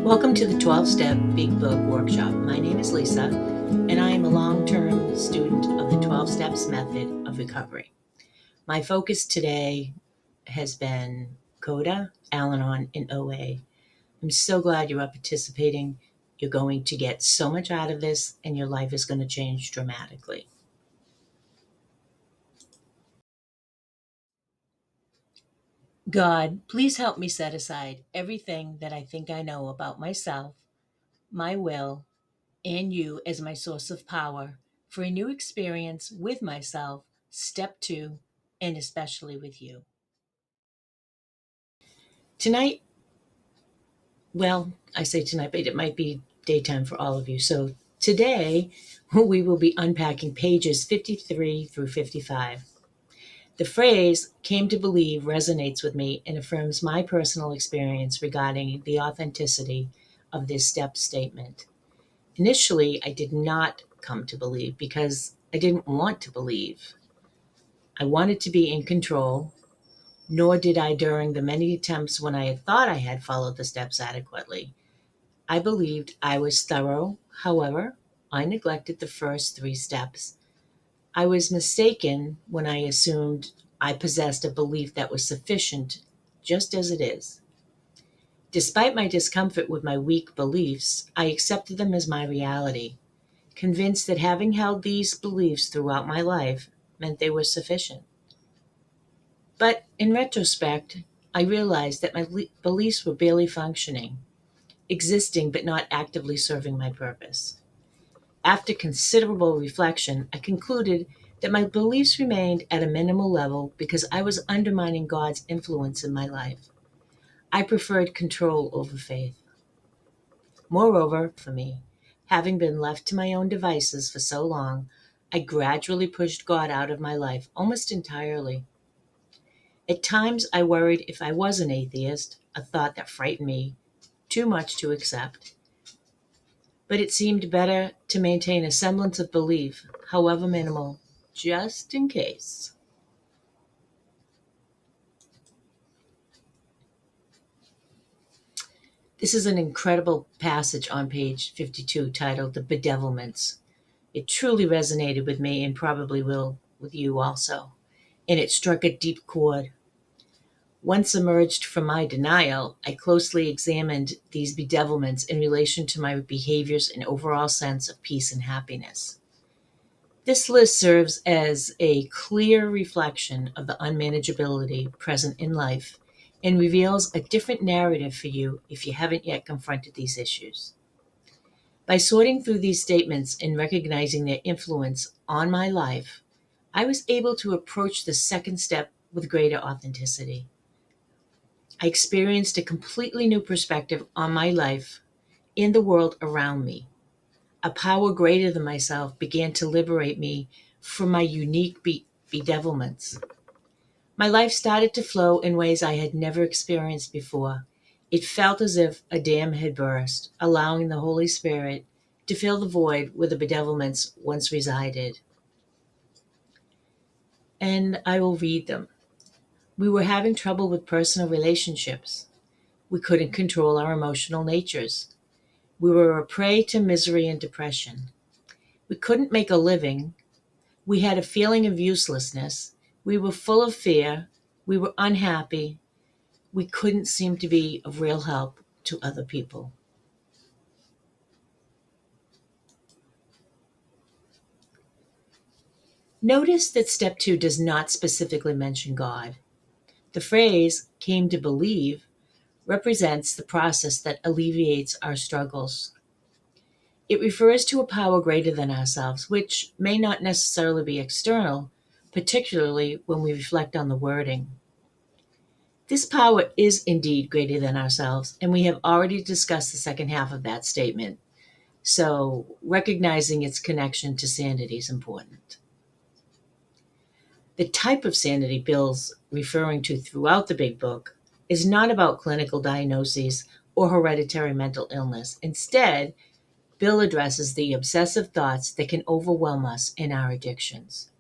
Welcome to the 12-Step Big Book Workshop. My name is Lisa, and I am a long-term student of the 12 Steps method of recovery. My focus today has been CODA, Al-Anon, and OA. I'm so glad you are participating. You're going to get so much out of this, and your life is going to change dramatically. God, please help me set aside everything that I think I know about myself, my will, and you as my source of power for a new experience with myself, step two, and especially with you. Tonight, well, I say tonight, but it might be daytime for all of you. So today, we will be unpacking pages 53 through 55. The phrase came to believe resonates with me and affirms my personal experience regarding the authenticity of this step statement. Initially, I did not come to believe because I didn't want to believe. I wanted to be in control, nor did I during the many attempts when I had thought I had followed the steps adequately. I believed I was thorough. However, I neglected the first three steps. I was mistaken when I assumed I possessed a belief that was sufficient just as it is. Despite my discomfort with my weak beliefs, I accepted them as my reality, convinced that having held these beliefs throughout my life meant they were sufficient. But in retrospect, I realized that my beliefs were barely functioning, existing but not actively serving my purpose. After considerable reflection, I concluded that my beliefs remained at a minimal level because I was undermining God's influence in my life. I preferred control over faith. Moreover, for me, having been left to my own devices for so long, I gradually pushed God out of my life almost entirely. At times, I worried if I was an atheist, a thought that frightened me too much to accept. But it seemed better to maintain a semblance of belief, however minimal, just in case. This is an incredible passage on page 52 titled The Bedevilments. It truly resonated with me and probably will with you also. And it struck a deep chord. Once emerged from my denial, I closely examined these bedevilments in relation to my behaviors and overall sense of peace and happiness. This list serves as a clear reflection of the unmanageability present in life and reveals a different narrative for you if you haven't yet confronted these issues. By sorting through these statements and recognizing their influence on my life, I was able to approach the second step with greater authenticity. I experienced a completely new perspective on my life and the world around me. A power greater than myself began to liberate me from my unique bedevilments. My life started to flow in ways I had never experienced before. It felt as if a dam had burst, allowing the Holy Spirit to fill the void where the bedevilments once resided. And I will read them. We were having trouble with personal relationships. We couldn't control our emotional natures. We were a prey to misery and depression. We couldn't make a living. We had a feeling of uselessness. We were full of fear. We were unhappy. We couldn't seem to be of real help to other people. Notice that step two does not specifically mention God. The phrase came to believe represents the process that alleviates our struggles. It refers to a power greater than ourselves, which may not necessarily be external, particularly when we reflect on the wording. This power is indeed greater than ourselves, and we have already discussed the second half of that statement. So, recognizing its connection to sanity is important. The type of sanity Bill's referring to throughout the Big Book is not about clinical diagnoses or hereditary mental illness. Instead, Bill addresses the obsessive thoughts that can overwhelm us in our addictions,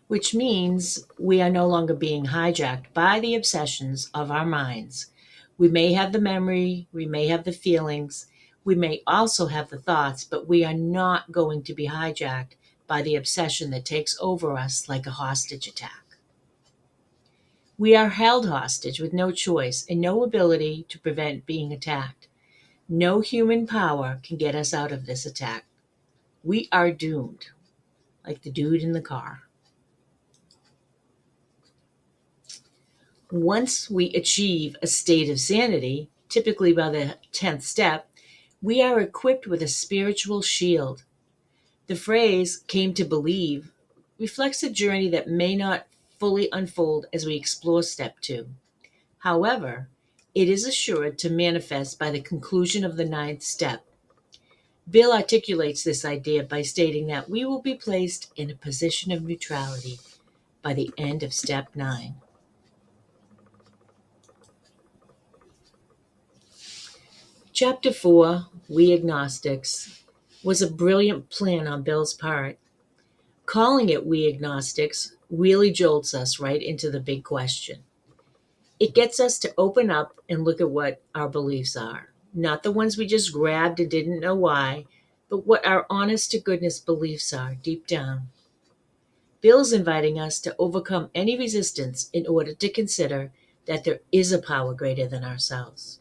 which means we are no longer being hijacked by the obsessions of our minds. We may have the memory, we may have the feelings, we may also have the thoughts, but we are not going to be hijacked by the obsession that takes over us like a hostage attack. We are held hostage with no choice and no ability to prevent being attacked. No human power can get us out of this attack. We are doomed, like the dude in the car. Once we achieve a state of sanity, typically by the 10th step, we are equipped with a spiritual shield. The phrase came to believe reflects a journey that may not fully unfold as we explore step 2. However, it is assured to manifest by the conclusion of the 9th step. Bill articulates this idea by stating that we will be placed in a position of neutrality by the end of step 9. Chapter 4, We Agnostics, was a brilliant plan on Bill's part. Calling it We Agnostics really jolts us right into the big question. It gets us to open up and look at what our beliefs are. Not the ones we just grabbed and didn't know why, but what our honest to goodness beliefs are deep down. Bill's inviting us to overcome any resistance in order to consider that there is a power greater than ourselves.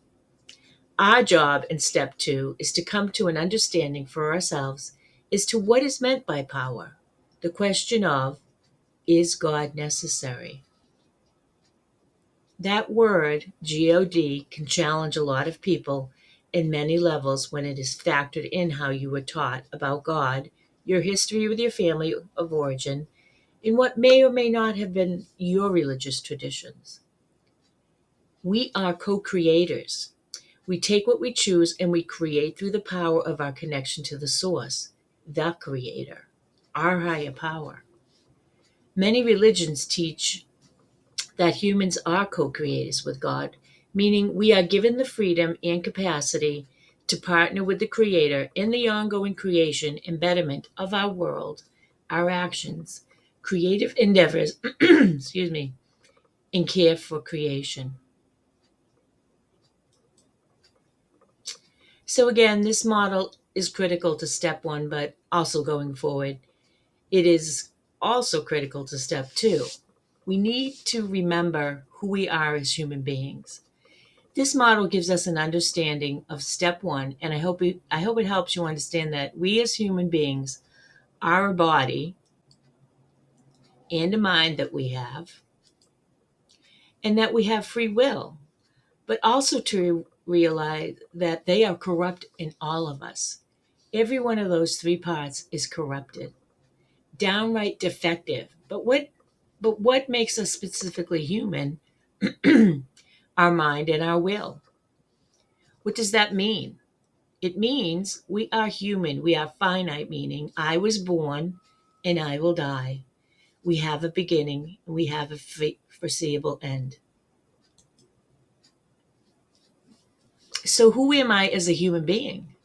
Our job in step 2 is to come to an understanding for ourselves as to what is meant by power. The question of, is God necessary? That word, God, can challenge a lot of people in many levels when it is factored in how you were taught about God, your history with your family of origin, and what may or may not have been your religious traditions. We are co creators. We take what we choose and we create through the power of our connection to the source, the creator, our higher power. Many religions teach that humans are co creators with God, meaning we are given the freedom and capacity to partner with the Creator in the ongoing creation and betterment of our world, our actions, creative endeavors, excuse me, and care for creation. So, again, this model is critical to step 1, but also going forward, it is also critical to step 2. We need to remember who we are as human beings. This model gives us an understanding of step 1, and I hope it helps you understand that we as human beings are a body and a mind that we have, and that we have free will, but also to realize that they are corrupt in all of us. Every one of those 3 parts is corrupted, downright defective. But what makes us specifically human? Our mind and our will. What does that mean? It means we are human. We are finite, meaning I was born and I will die. We have a beginning and we have a foreseeable end. So, who am I as a human being?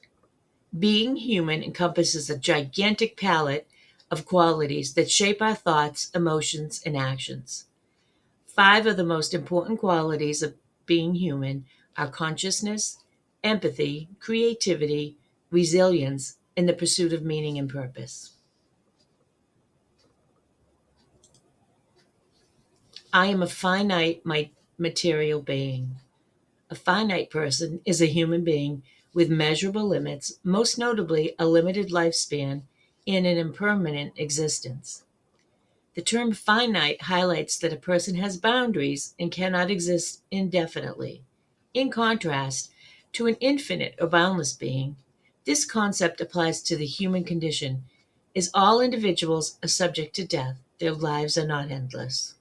Being human encompasses a gigantic palette of qualities that shape our thoughts, emotions, and actions. 5 of the most important qualities of being human are consciousness, empathy, creativity, resilience, and the pursuit of meaning and purpose. I am a finite material being. A finite person is a human being with measurable limits, most notably a limited lifespan and an impermanent existence. The term finite highlights that a person has boundaries and cannot exist indefinitely. In contrast to an infinite or boundless being, this concept applies to the human condition, as all individuals are subject to death. Their lives are not endless.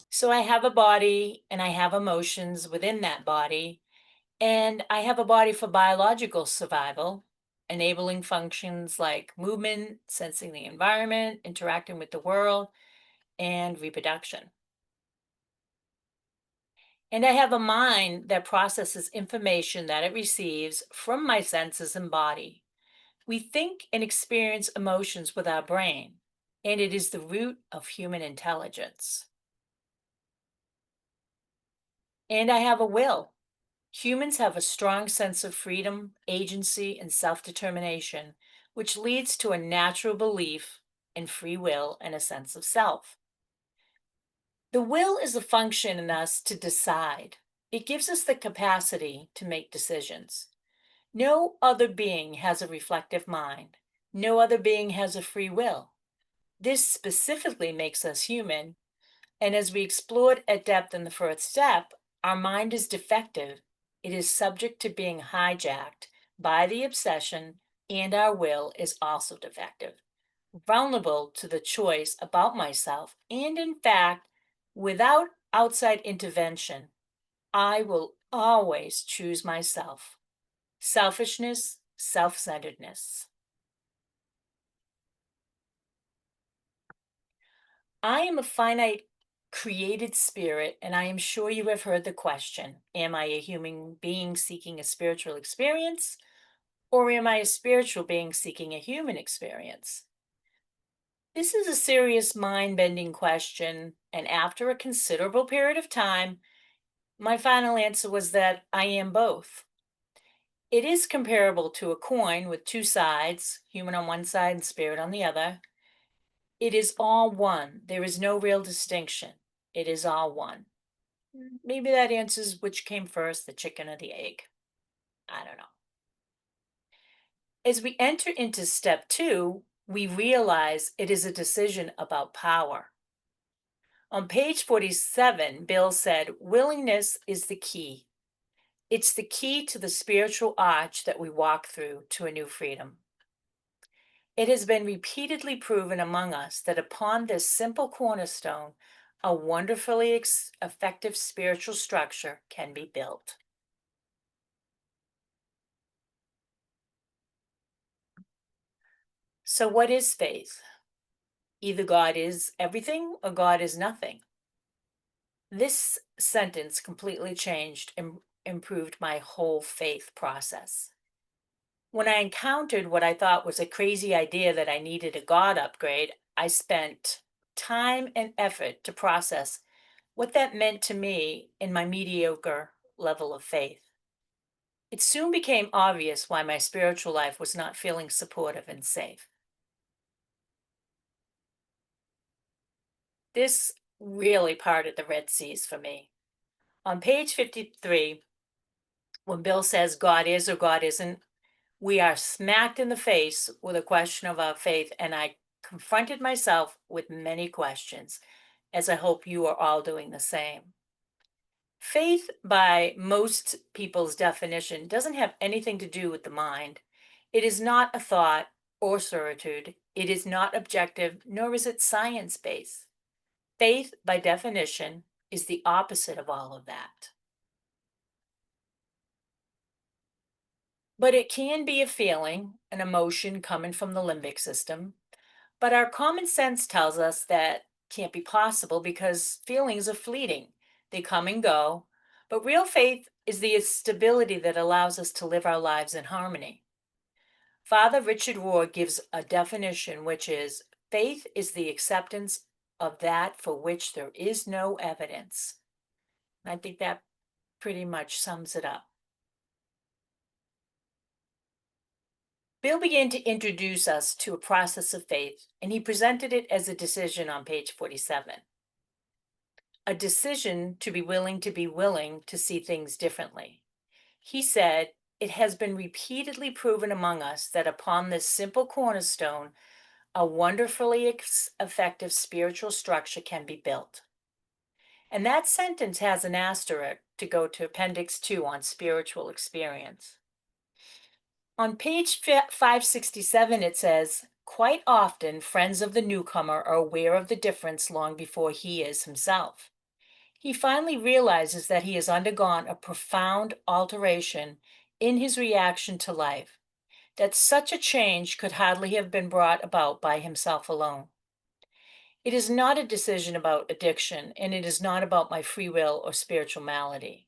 So I have a body and I have emotions within that body, and I have a body for biological survival, enabling functions like movement, sensing the environment, interacting with the world, and reproduction. And I have a mind that processes information that it receives from my senses and body. We think and experience emotions with our brain, and it is the root of human intelligence. And I have a will. Humans have a strong sense of freedom, agency, and self determination, which leads to a natural belief in free will and a sense of self. The will is a function in us to decide. It gives us the capacity to make decisions. No other being has a reflective mind. No other being has a free will. This specifically makes us human. And as we explored at depth in the first step, our mind is defective. It is subject to being hijacked by the obsession, and our will is also defective, vulnerable to the choice about myself. And in fact, without outside intervention, I will always choose myself. Selfishness, self centeredness. I am a finite created spirit, and I am sure you have heard the question: am I a human being seeking a spiritual experience, or am I a spiritual being seeking a human experience? This is a serious mind bending question, and after a considerable period of time, my final answer was that I am both. It is comparable to a coin with two sides, human on one side and spirit on the other. It is all one. There is no real distinction. It is all one. Maybe that answers which came first, the chicken or the egg. I don't know. As we enter into step two, we realize it is a decision about power. On page 47, Bill said, willingness is the key. It's the key to the spiritual arch that we walk through to a new freedom. It has been repeatedly proven among us that upon this simple cornerstone, a wonderfully effective spiritual structure can be built. So, what is faith? Either God is everything or God is nothing. This sentence completely changed and improved my whole faith process. When I encountered what I thought was a crazy idea that I needed a God upgrade, I spent time and effort to process what that meant to me in my mediocre level of faith. It soon became obvious why my spiritual life was not feeling supportive and safe. This really parted the Red Seas for me. On page 53, when Bill says God is or God isn't, we are smacked in the face with a question of our faith, and I confronted myself with many questions, as I hope you are all doing the same. Faith, by most people's definition, doesn't have anything to do with the mind. It is not a thought or certitude. It is not objective, nor is it science based. Faith, by definition, is the opposite of all of that. But it can be a feeling, an emotion coming from the limbic system. But our common sense tells us that can't be possible because feelings are fleeting. They come and go. But real faith is the stability that allows us to live our lives in harmony. Father Richard Rohr gives a definition, which is faith is the acceptance of that for which there is no evidence. I think that pretty much sums it up. Bill began to introduce us to a process of faith, and he presented it as a decision on page 47. A decision to be willing to see things differently. He said, it has been repeatedly proven among us that upon this simple cornerstone, a wonderfully effective spiritual structure can be built. And that sentence has an asterisk to go to Appendix 2 on spiritual experience. On page 567, it says, quite often, friends of the newcomer are aware of the difference long before he is himself. He finally realizes that he has undergone a profound alteration in his reaction to life, that such a change could hardly have been brought about by himself alone. It is not a decision about addiction, and it is not about my free will or spiritual malady.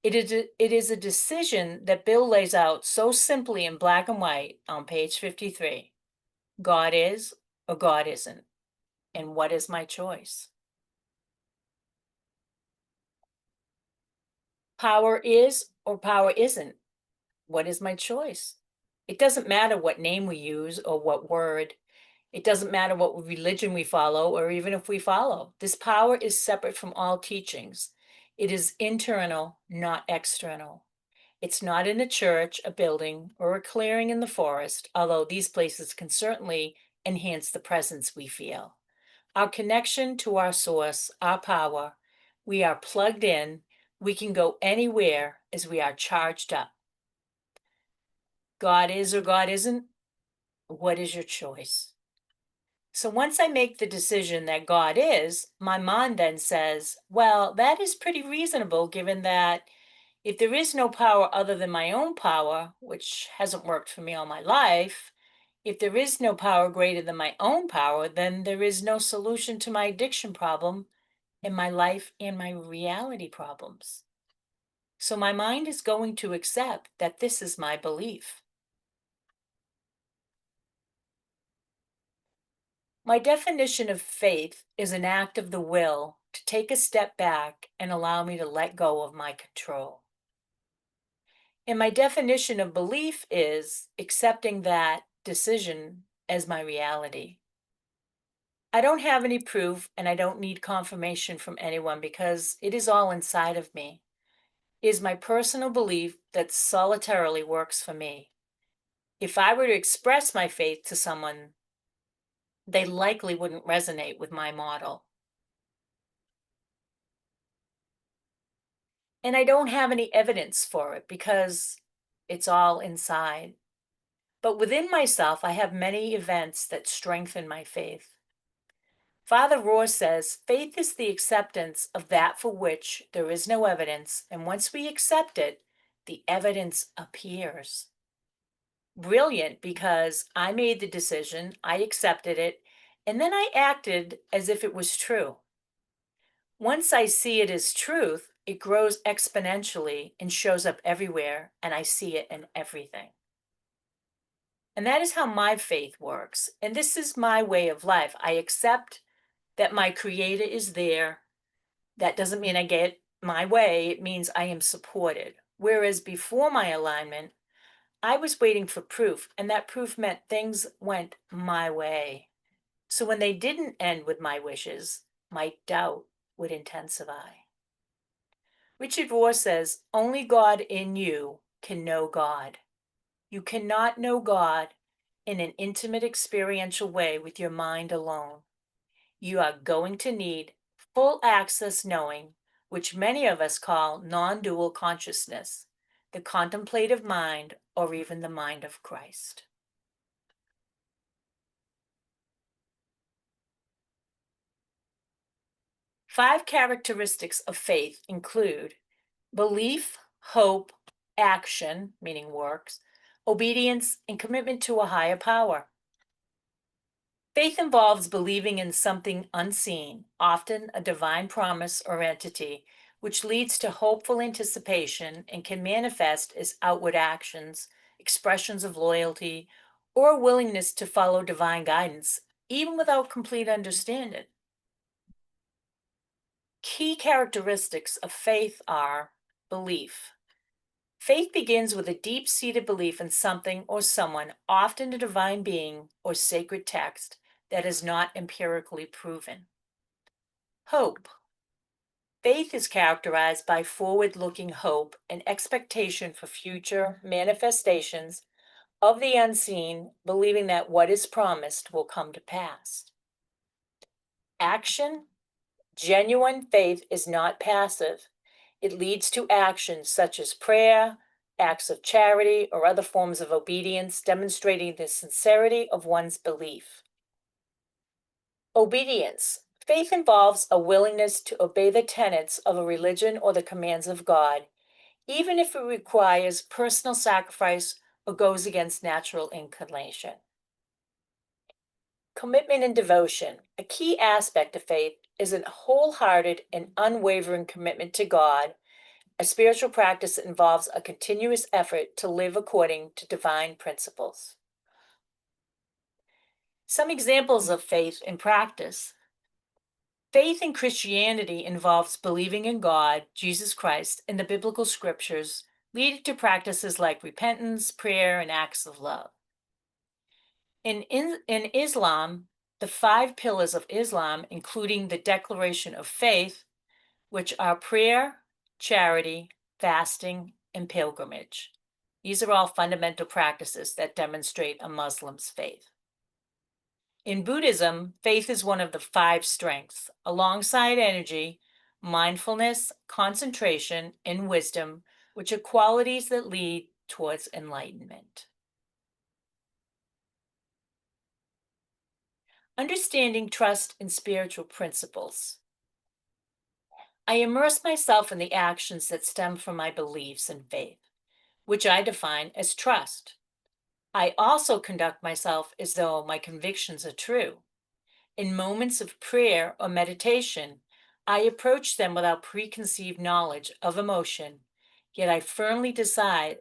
It is a decision that Bill lays out so simply in black and white on page 53. God is or God isn't, and what is my choice? Power is or power isn't. What is my choice? It doesn't matter what name we use or what word. It doesn't matter what religion we follow or even if we follow. This power is separate from all teachings. It is internal, not external. It's not in a church, a building, or a clearing in the forest, although these places can certainly enhance the presence we feel. Our connection to our source, our power, we are plugged in. We can go anywhere as we are charged up. God is or God isn't. What is your choice? So once I make the decision that God is, my mind then says, well, that is pretty reasonable given that if there is no power other than my own power, which hasn't worked for me all my life, if there is no power greater than my own power, then there is no solution to my addiction problem in my life and my reality problems. So my mind is going to accept that this is my belief. My definition of faith is an act of the will to take a step back and allow me to let go of my control. And my definition of belief is accepting that decision as my reality. I don't have any proof and I don't need confirmation from anyone because it is all inside of me. It is my personal belief that solitarily works for me. If I were to express my faith to someone, they likely wouldn't resonate with my model. And I don't have any evidence for it because it's all inside. But within myself, I have many events that strengthen my faith. Father Rohr says, faith is the acceptance of that for which there is no evidence, and once we accept it, the evidence appears. Brilliant, because I made the decision, I accepted it, and then I acted as if it was true. Once I see it as truth, it grows exponentially and shows up everywhere, and I see it in everything. And that is how my faith works. And this is my way of life. I accept that my Creator is there. That doesn't mean I get my way, it means I am supported. Whereas before my alignment, I was waiting for proof, and that proof meant things went my way. So when they didn't end with my wishes, my doubt would intensify. Richard Rohr says, only God in you can know God. You cannot know God in an intimate experiential way with your mind alone. You are going to need full access knowing, which many of us call non-dual consciousness, the contemplative mind, or even the mind of Christ. Five characteristics of faith include belief, hope, action, meaning works, obedience, and commitment to a higher power. Faith involves believing in something unseen, often a divine promise or entity, which leads to hopeful anticipation and can manifest as outward actions, expressions of loyalty, or willingness to follow divine guidance, even without complete understanding. Key characteristics of faith are belief. Faith begins with a deep-seated belief in something or someone, often a divine being or sacred text, that is not empirically proven. Hope. Faith is characterized by forward-looking hope and expectation for future manifestations of the unseen, believing that what is promised will come to pass. Action. Genuine faith is not passive. It leads to actions such as prayer, acts of charity, or other forms of obedience, demonstrating the sincerity of one's belief. Obedience. Faith involves a willingness to obey the tenets of a religion or the commands of God, even if it requires personal sacrifice or goes against natural inclination. Commitment and devotion. A key aspect of faith is a wholehearted and unwavering commitment to God, a spiritual practice that involves a continuous effort to live according to divine principles. Some examples of faith in practice. Faith in Christianity involves believing in God, Jesus Christ, and the biblical scriptures, leading to practices like repentance, prayer, and acts of love. In Islam, the 5 pillars of Islam, including the Declaration of Faith, which are prayer, charity, fasting, and pilgrimage. These are all fundamental practices that demonstrate a Muslim's faith. In Buddhism, faith is one of the 5 strengths, alongside energy, mindfulness, concentration, and wisdom, which are qualities that lead towards enlightenment. Understanding trust and spiritual principles. I immerse myself in the actions that stem from my beliefs and faith, which I define as trust. I also conduct myself as though my convictions are true. In moments of prayer or meditation, I approach them without preconceived knowledge of emotion, yet I firmly decide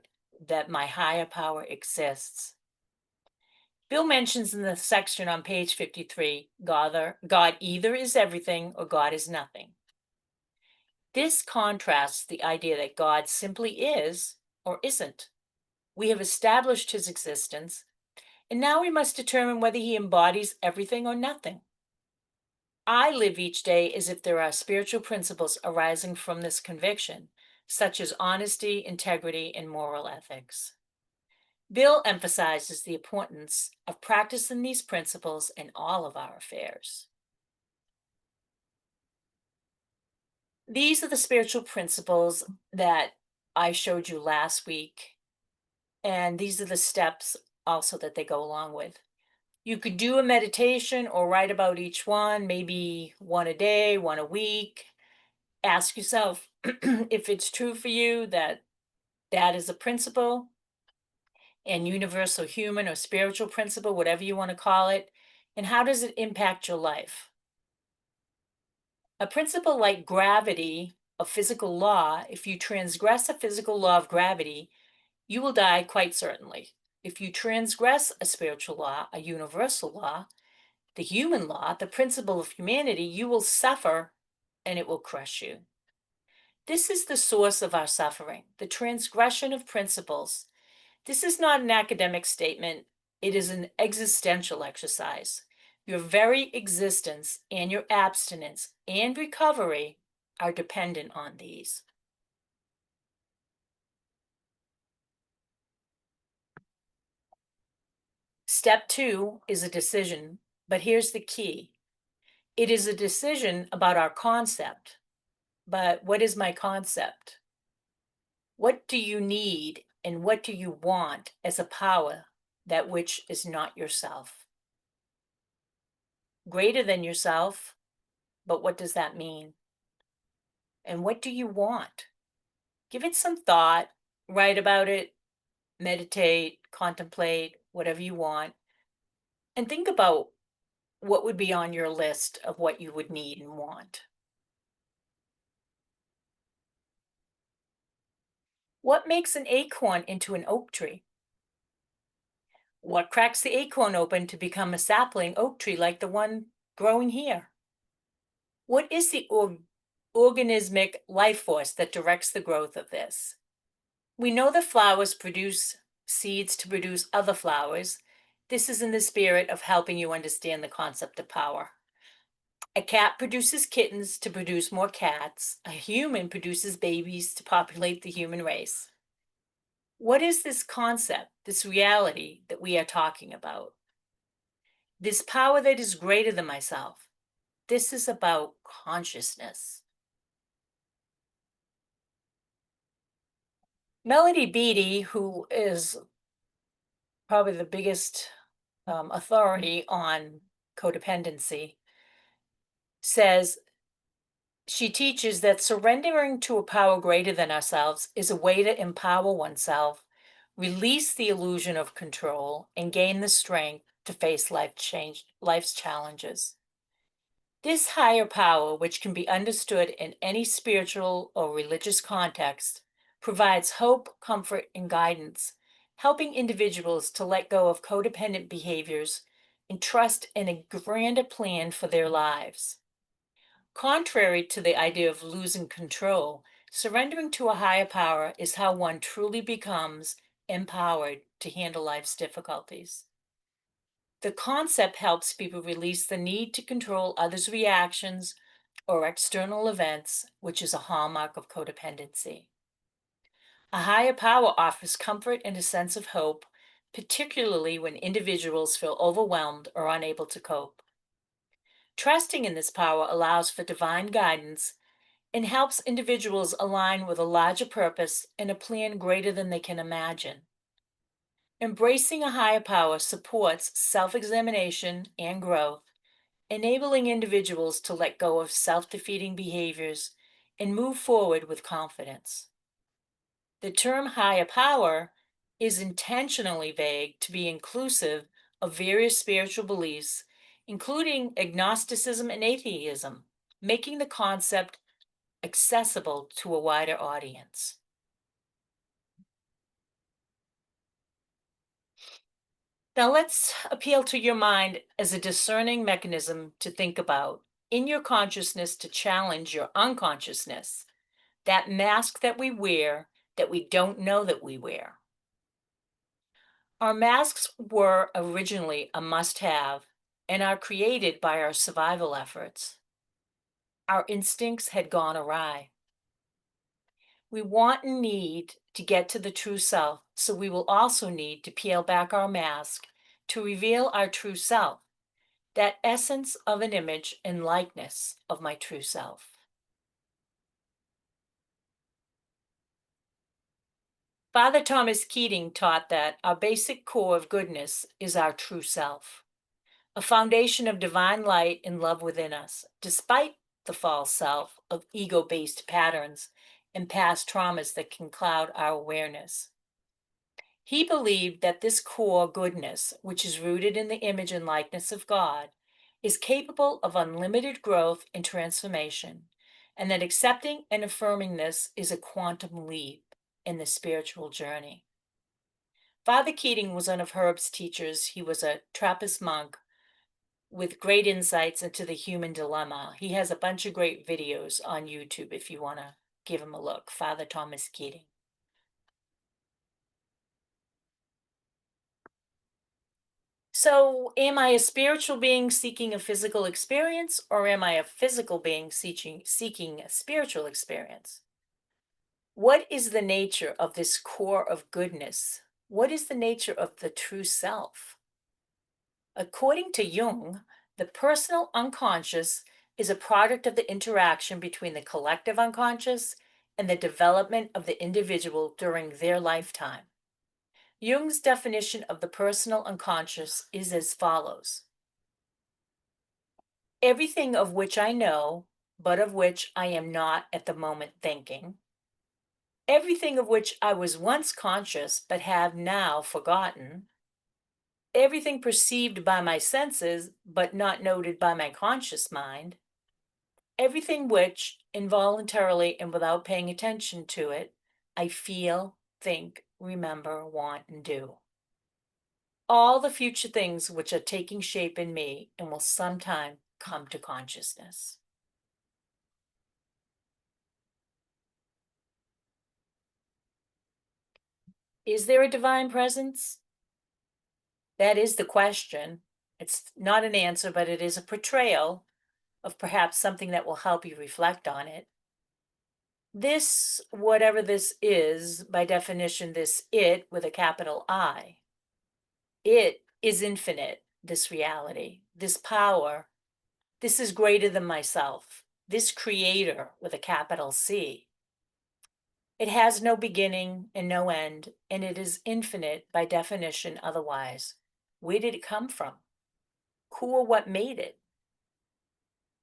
that my higher power exists. Bill mentions in the section on page 53, God either is everything or God is nothing. This contrasts the idea that God simply is or isn't. We have established his existence, and now we must determine whether he embodies everything or nothing. I live each day as if there are spiritual principles arising from this conviction, such as honesty, integrity, and moral ethics. Bill emphasizes the importance of practicing these principles in all of our affairs. These are the spiritual principles that I showed you last week, and these are the steps also that they go along with. You could do a meditation or write about each one, maybe one a day, one a week. Ask yourself if it's true for you that that is a principle and universal human or spiritual principle, whatever you want to call it, and how does it impact your life? A principle like gravity, a physical law, if you transgress a physical law of gravity, you will die quite certainly. If you transgress a spiritual law, a universal law, the human law, the principle of humanity, you will suffer and it will crush you. This is the source of our suffering, the transgression of principles. This is not an academic statement, it is an existential exercise. Your very existence and your abstinence and recovery are dependent on these. Step 2 is a decision, but here's the key. It is a decision about our concept. But what is my concept? What do you need and what do you want as a power, that which is not yourself? Greater than yourself, but what does that mean? And what do you want? Give it some thought, write about it, meditate, contemplate, whatever you want, and think about what would be on your list of what you would need and want. What makes an acorn into an oak tree? What cracks the acorn open to become a sapling oak tree like the one growing here? What is the organismic life force that directs the growth of this? We know that flowers produce seeds to produce other flowers. This is in the spirit of helping you understand the concept of power. A cat produces kittens to produce more cats. A human produces babies to populate the human race. What is this concept, this reality that we are talking about? This power that is greater than myself. This is about consciousness. Melody Beattie, who is probably the biggest authority on codependency, says she teaches that surrendering to a power greater than ourselves is a way to empower oneself, release the illusion of control, and gain the strength to face life's challenges. This higher power, which can be understood in any spiritual or religious context, provides hope, comfort, and guidance, helping individuals to let go of codependent behaviors and trust in a grander plan for their lives. Contrary to the idea of losing control, surrendering to a higher power is how one truly becomes empowered to handle life's difficulties. The concept helps people release the need to control others' reactions or external events, which is a hallmark of codependency. A higher power offers comfort and a sense of hope, particularly when individuals feel overwhelmed or unable to cope. Trusting in this power allows for divine guidance and helps individuals align with a larger purpose and a plan greater than they can imagine. Embracing a higher power supports self examination and growth, enabling individuals to let go of self defeating behaviors and move forward with confidence. The term higher power is intentionally vague to be inclusive of various spiritual beliefs, including agnosticism and atheism, making the concept accessible to a wider audience. Now, let's appeal to your mind as a discerning mechanism to think about in your consciousness to challenge your unconsciousness, that mask that we wear that we don't know that we wear. Our masks were originally a must have and are created by our survival efforts. Our instincts had gone awry. We want and need to get to the true self, so we will also need to peel back our mask to reveal our true self, that essence of an image and likeness of my true self. Father Thomas Keating taught that our basic core of goodness is our true self, a foundation of divine light and love within us, despite the false self of ego based patterns and past traumas that can cloud our awareness. He believed that this core goodness, which is rooted in the image and likeness of God, is capable of unlimited growth and transformation, and that accepting and affirming this is a quantum leap in the spiritual journey. Father Keating was one of Herb's teachers. He was a Trappist monk with great insights into the human dilemma. He has a bunch of great videos on YouTube if you want to give him a look. Father Thomas Keating. So, am I a spiritual being seeking a physical experience, or am I a physical being seeking a spiritual experience? What is the nature of this core of goodness? What is the nature of the true self? According to Jung, the personal unconscious is a product of the interaction between the collective unconscious and the development of the individual during their lifetime. Jung's definition of the personal unconscious is as follows: everything of which I know, but of which I am not at the moment thinking, everything of which I was once conscious but have now forgotten, everything perceived by my senses but not noted by my conscious mind, everything which, involuntarily and without paying attention to it, I feel, think, remember, want, and do. All the future things which are taking shape in me and will sometime come to consciousness. Is there a divine presence? That is the question. It's not an answer, but it is a portrayal of perhaps something that will help you reflect on it. This, whatever this is, by definition, this it with a capital I, it is infinite, this reality, this power. This is greater than myself, this creator with a capital C. It has no beginning and no end, and it is infinite by definition otherwise. Where did it come from? Who or what made it?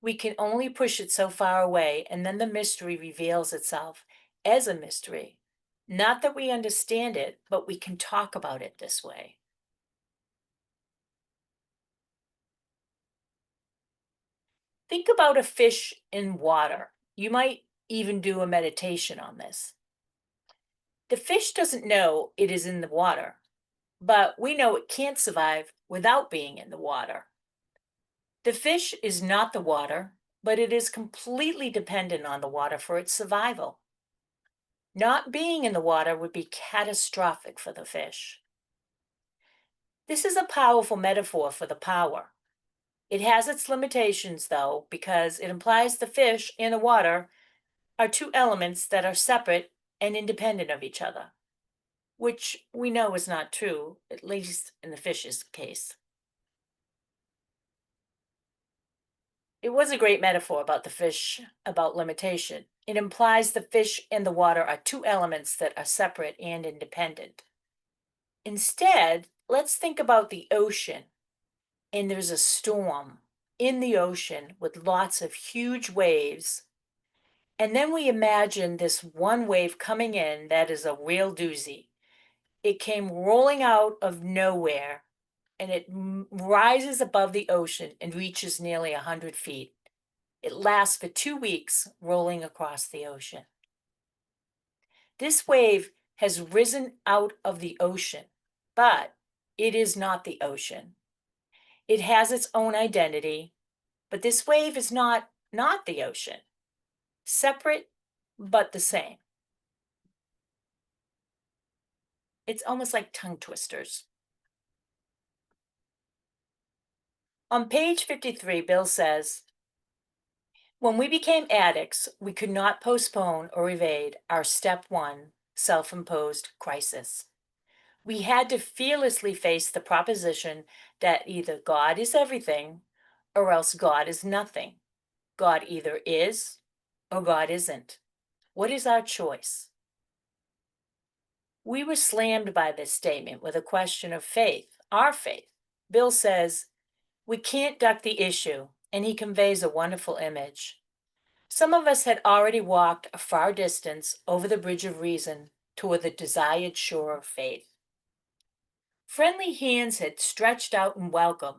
We can only push it so far away, and then the mystery reveals itself as a mystery. Not that we understand it, but we can talk about it this way. Think about a fish in water. You might even do a meditation on this. The fish doesn't know it is in the water, but we know it can't survive without being in the water. The fish is not the water, but it is completely dependent on the water for its survival. Not being in the water would be catastrophic for the fish. This is a powerful metaphor for the power. It has its limitations, though, because it implies the fish and the water are two elements that are separate and independent of each other, which we know is not true, at least in the fish's case. It was a great metaphor about the fish, about limitation. It implies the fish and the water are two elements that are separate and independent. Instead, let's think about the ocean, and there's a storm in the ocean with lots of huge waves. And then we imagine this one wave coming in that is a real doozy. It came rolling out of nowhere and it rises above the ocean and reaches nearly 100 feet. It lasts for 2 weeks, rolling across the ocean. This wave has risen out of the ocean, but it is not the ocean. It has its own identity, but this wave is not the ocean. Separate, but the same. It's almost like tongue twisters. On page 53, Bill says, when we became addicts, we could not postpone or evade our step one self-imposed crisis. We had to fearlessly face the proposition that either God is everything or else God is nothing. God either is or God isn't. What is our choice? We were slammed by this statement with a question of faith, our faith. Bill says, we can't duck the issue, and he conveys a wonderful image. Some of us had already walked a far distance over the bridge of reason toward the desired shore of faith. Friendly hands had stretched out in welcome.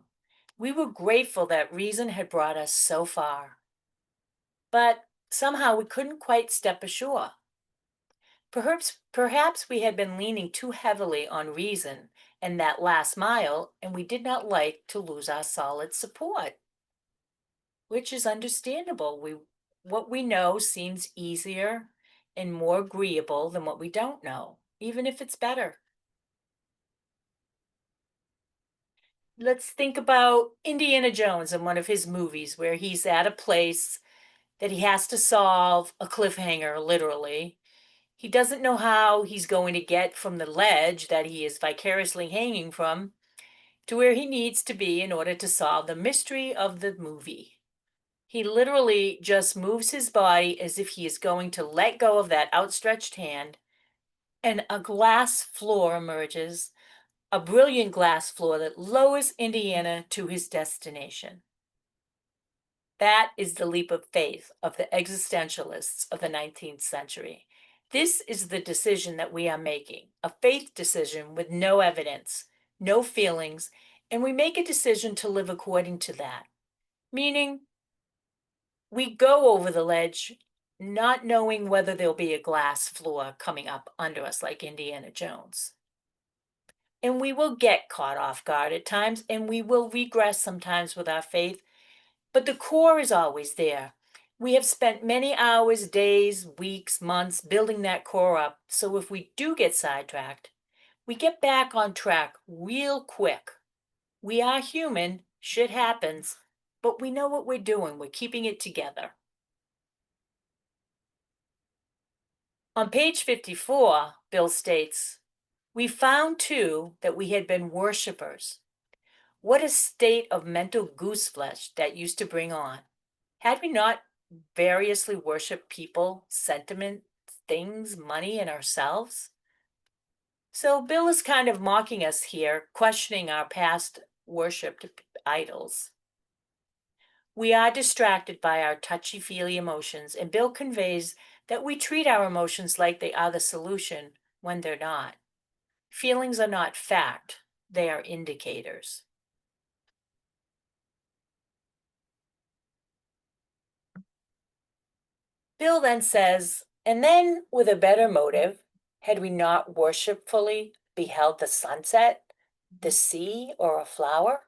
We were grateful that reason had brought us so far. But somehow we couldn't quite step ashore. Perhaps we had been leaning too heavily on reason and that last mile, and we did not like to lose our solid support, which is understandable. What we know seems easier and more agreeable than what we don't know, even if it's better. Let's think about Indiana Jones in one of his movies where he's at a place that he has to solve a cliffhanger, literally. He doesn't know how he's going to get from the ledge that he is vicariously hanging from to where he needs to be in order to solve the mystery of the movie. He literally just moves his body as if he is going to let go of that outstretched hand, and a glass floor emerges, a brilliant glass floor that lowers Indiana to his destination. That is the leap of faith of the existentialists of the 19th century. This is the decision that we are making, a faith decision with no evidence, no feelings, and we make a decision to live according to that. Meaning, we go over the ledge not knowing whether there'll be a glass floor coming up under us like Indiana Jones. And we will get caught off guard at times, and we will regress sometimes with our faith, but the core is always there. We have spent many hours, days, weeks, months building that core up, so if we do get sidetracked, we get back on track real quick. We are human, shit happens, but we know what we're doing. We're keeping it together. On page 54, Bill states, we found too that we had been worshippers. What a state of mental gooseflesh that used to bring on. Had we not variously worshiped people, sentiment, things, money, and ourselves? So Bill is kind of mocking us here, questioning our past worshipped idols. We are distracted by our touchy-feely emotions, and Bill conveys that we treat our emotions like they are the solution when they're not. Feelings are not fact, they are indicators. Bill then says, and then with a better motive, had we not worshipfully beheld the sunset, the sea, or a flower?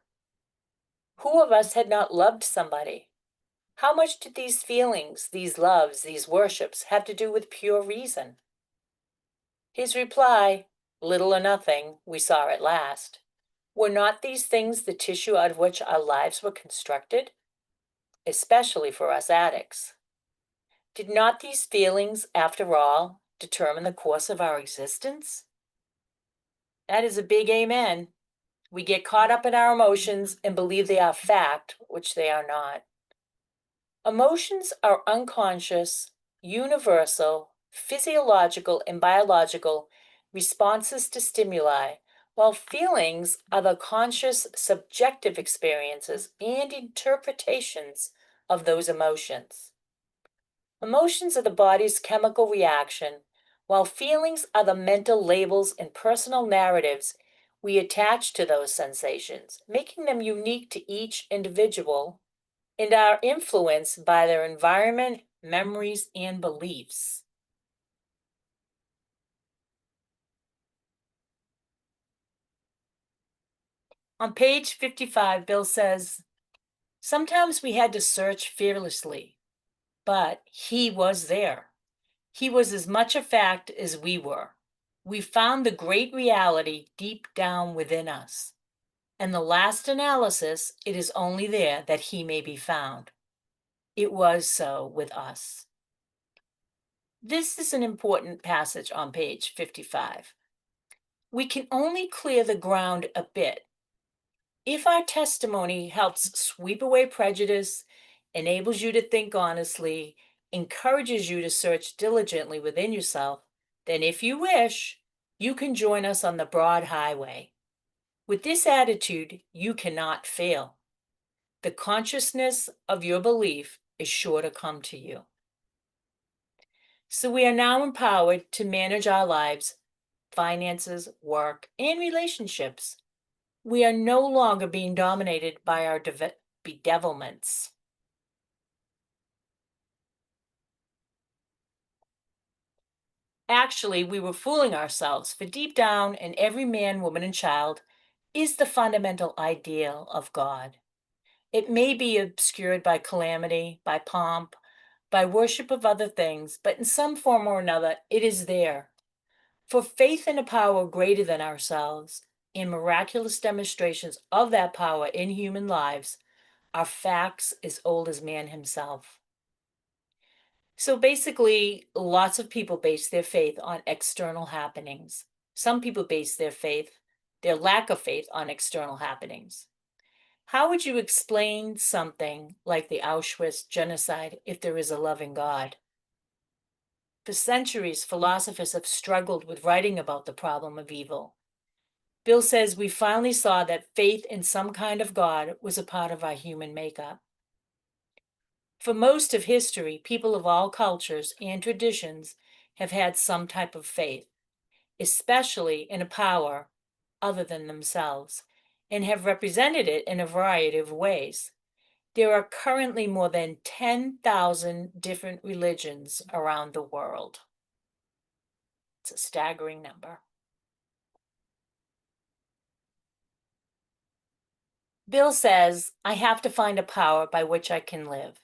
Who of us had not loved somebody? How much did these feelings, these loves, these worships have to do with pure reason? His reply, little or nothing, we saw at last. Were not these things the tissue out of which our lives were constructed? Especially for us addicts. Did not these feelings, after all, determine the course of our existence? That is a big amen. We get caught up in our emotions and believe they are fact, which they are not. Emotions are unconscious, universal, physiological, and biological responses to stimuli, while feelings are the conscious, subjective experiences and interpretations of those emotions. Emotions are the body's chemical reaction, while feelings are the mental labels and personal narratives we attach to those sensations, making them unique to each individual and are influenced by their environment, memories, and beliefs. On page 55, Bill says, sometimes we had to search fearlessly, but he was there. He was as much a fact as we were. We found the great reality deep down within us. And the last analysis, it is only there that he may be found. It was so with us. This is an important passage on page 55. We can only clear the ground a bit. If our testimony helps sweep away prejudice, enables you to think honestly, encourages you to search diligently within yourself, then if you wish, you can join us on the broad highway. With this attitude, you cannot fail. The consciousness of your belief is sure to come to you. So we are now empowered to manage our lives, finances, work, and relationships. We are no longer being dominated by our bedevilments. Actually, we were fooling ourselves, for deep down in every man, woman, and child is the fundamental ideal of God. It may be obscured by calamity, by pomp, by worship of other things, but in some form or another, it is there. For faith in a power greater than ourselves, and miraculous demonstrations of that power in human lives, are facts as old as man himself. So basically, lots of people base their faith on external happenings. Some people base their lack of faith, on external happenings. How would you explain something like the Auschwitz genocide if there is a loving God? For centuries, philosophers have struggled with writing about the problem of evil. Bill says we finally saw that faith in some kind of God was a part of our human makeup. For most of history, people of all cultures and traditions have had some type of faith, especially in a power other than themselves, and have represented it in a variety of ways. There are currently more than 10,000 different religions around the world. It's a staggering number. Bill says, I have to find a power by which I can live,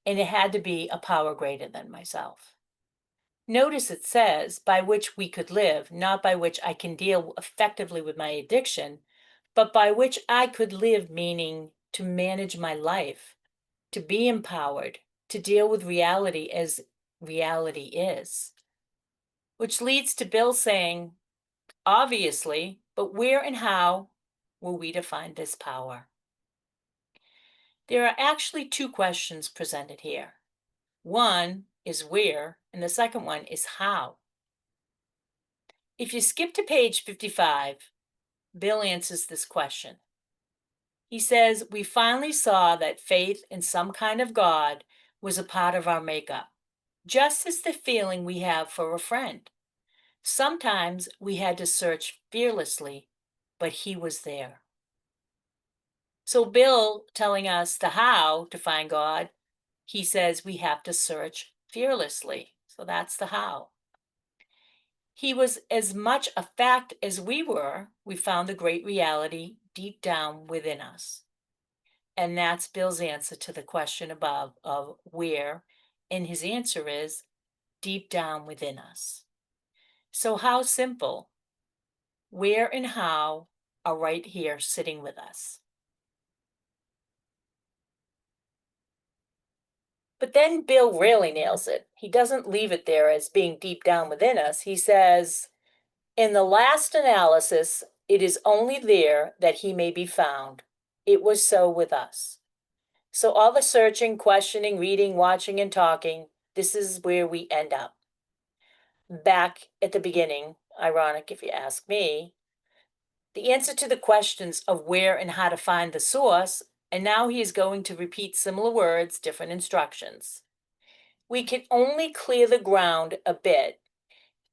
and it had to be a power greater than myself. Notice it says, by which we could live, not by which I can deal effectively with my addiction, but by which I could live, meaning to manage my life, to be empowered, to deal with reality as reality is. Which leads to Bill saying, obviously, but where and how will we define this power? There are actually two questions presented here. One is where, and the second one is how. If you skip to page 55, Bill answers this question. He says, we finally saw that faith in some kind of God was a part of our makeup, just as the feeling we have for a friend. Sometimes we had to search fearlessly, but he was there. So Bill telling us the how to find God, he says we have to search fearlessly. So that's the how. He was as much a fact as we were. We found the great reality deep down within us. And that's Bill's answer to the question above of where. And his answer is deep down within us. So, how simple? Where and how are right here sitting with us. But then Bill really nails it. He doesn't leave it there as being deep down within us. He says, in the last analysis, it is only there that he may be found. It was so with us. So all the searching, questioning, reading, watching, and talking, this is where we end up. Back at the beginning, ironic if you ask me, the answer to the questions of where and how to find the source, and now he is going to repeat similar words, different instructions. We can only clear the ground a bit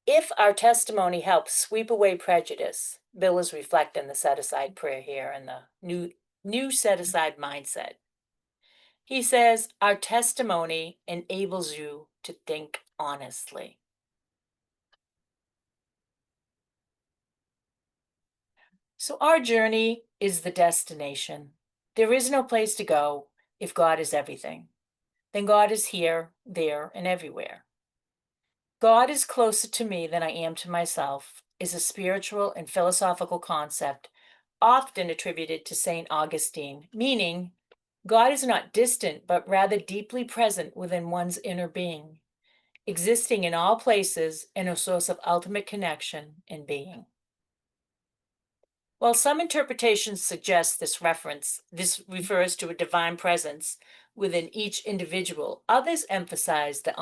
if our testimony helps sweep away prejudice. Bill is reflecting the set-aside prayer here and the new set-aside mindset. He says, our testimony enables you to think honestly. So our journey is the destination. There is no place to go if God is everything. Then God is here, there, and everywhere. God is closer to me than I am to myself is a spiritual and philosophical concept often attributed to St. Augustine, meaning God is not distant, but rather deeply present within one's inner being, existing in all places and a source of ultimate connection and being. While some interpretations suggest this refers to a divine presence within each individual, others emphasize the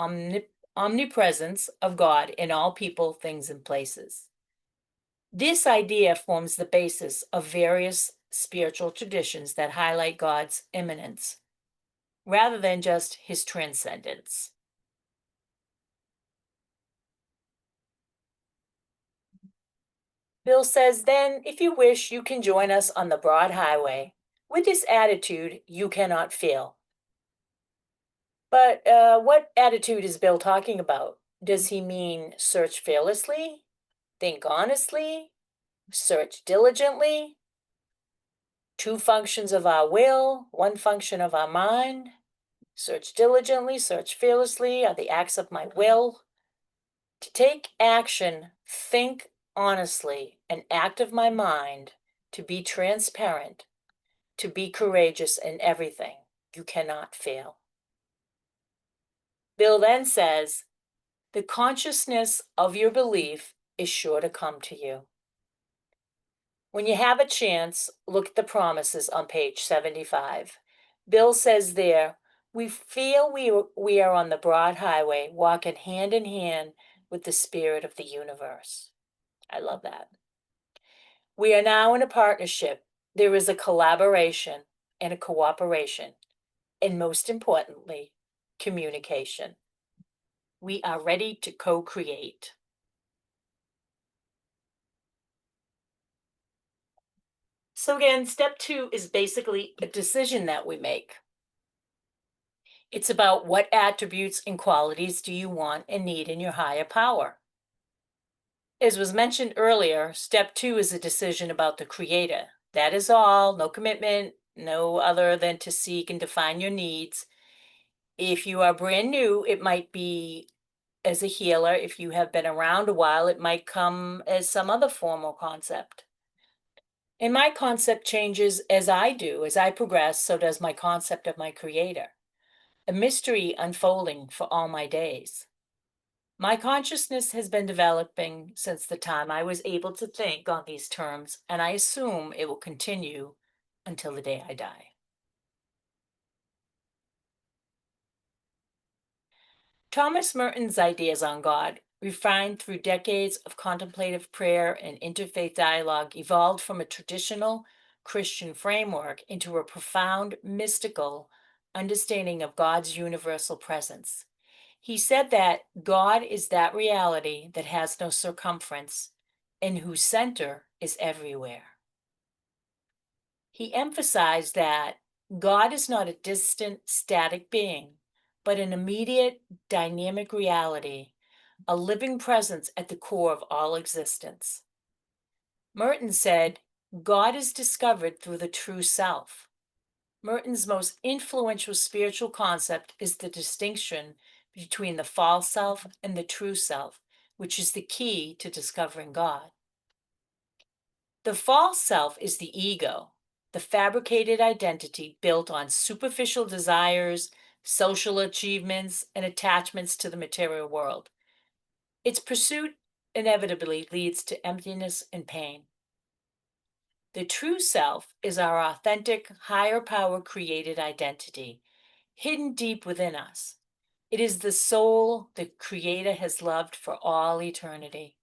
omnipresence of God in all people, things, and places. This idea forms the basis of various spiritual traditions that highlight God's immanence, rather than just his transcendence. Bill says, then, if you wish, you can join us on the broad highway. With this attitude, you cannot fail. But what attitude is Bill talking about? Does he mean search fearlessly, think honestly, search diligently? Two functions of our will, one function of our mind. Search diligently, search fearlessly are the acts of my will. To take action, think honestly, an act of my mind, to be transparent, to be courageous in everything. You cannot fail. Bill then says, the consciousness of your belief is sure to come to you. When you have a chance, look at the promises on page 75. Bill says there, we feel we are on the broad highway, walking hand in hand with the spirit of the universe. I love that. We are now in a partnership. There is a collaboration and a cooperation, and most importantly, communication. We are ready to co-create. So again, step 2 is basically a decision that we make. It's about what attributes and qualities do you want and need in your higher power. As was mentioned earlier, step 2 is a decision about the creator. That is all, no commitment, no other than to seek and define your needs. If you are brand new, it might be as a healer. If you have been around a while, it might come as some other form or concept. And my concept changes as I do. As I progress, so does my concept of my creator. A mystery unfolding for all my days. My consciousness has been developing since the time I was able to think on these terms, and I assume it will continue until the day I die. Thomas Merton's ideas on God, refined through decades of contemplative prayer and interfaith dialogue, evolved from a traditional Christian framework into a profound mystical understanding of God's universal presence. He said that God is that reality that has no circumference and whose center is everywhere. He emphasized that God is not a distant, static being, but an immediate, dynamic reality, a living presence at the core of all existence. Merton said, God is discovered through the true self. Merton's most influential spiritual concept is the distinction between the false self and the true self, which is the key to discovering God. The false self is the ego, the fabricated identity built on superficial desires, social achievements, and attachments to the material world. Its pursuit inevitably leads to emptiness and pain. The true self is our authentic, higher power created identity, hidden deep within us. It is the soul the Creator has loved for all eternity.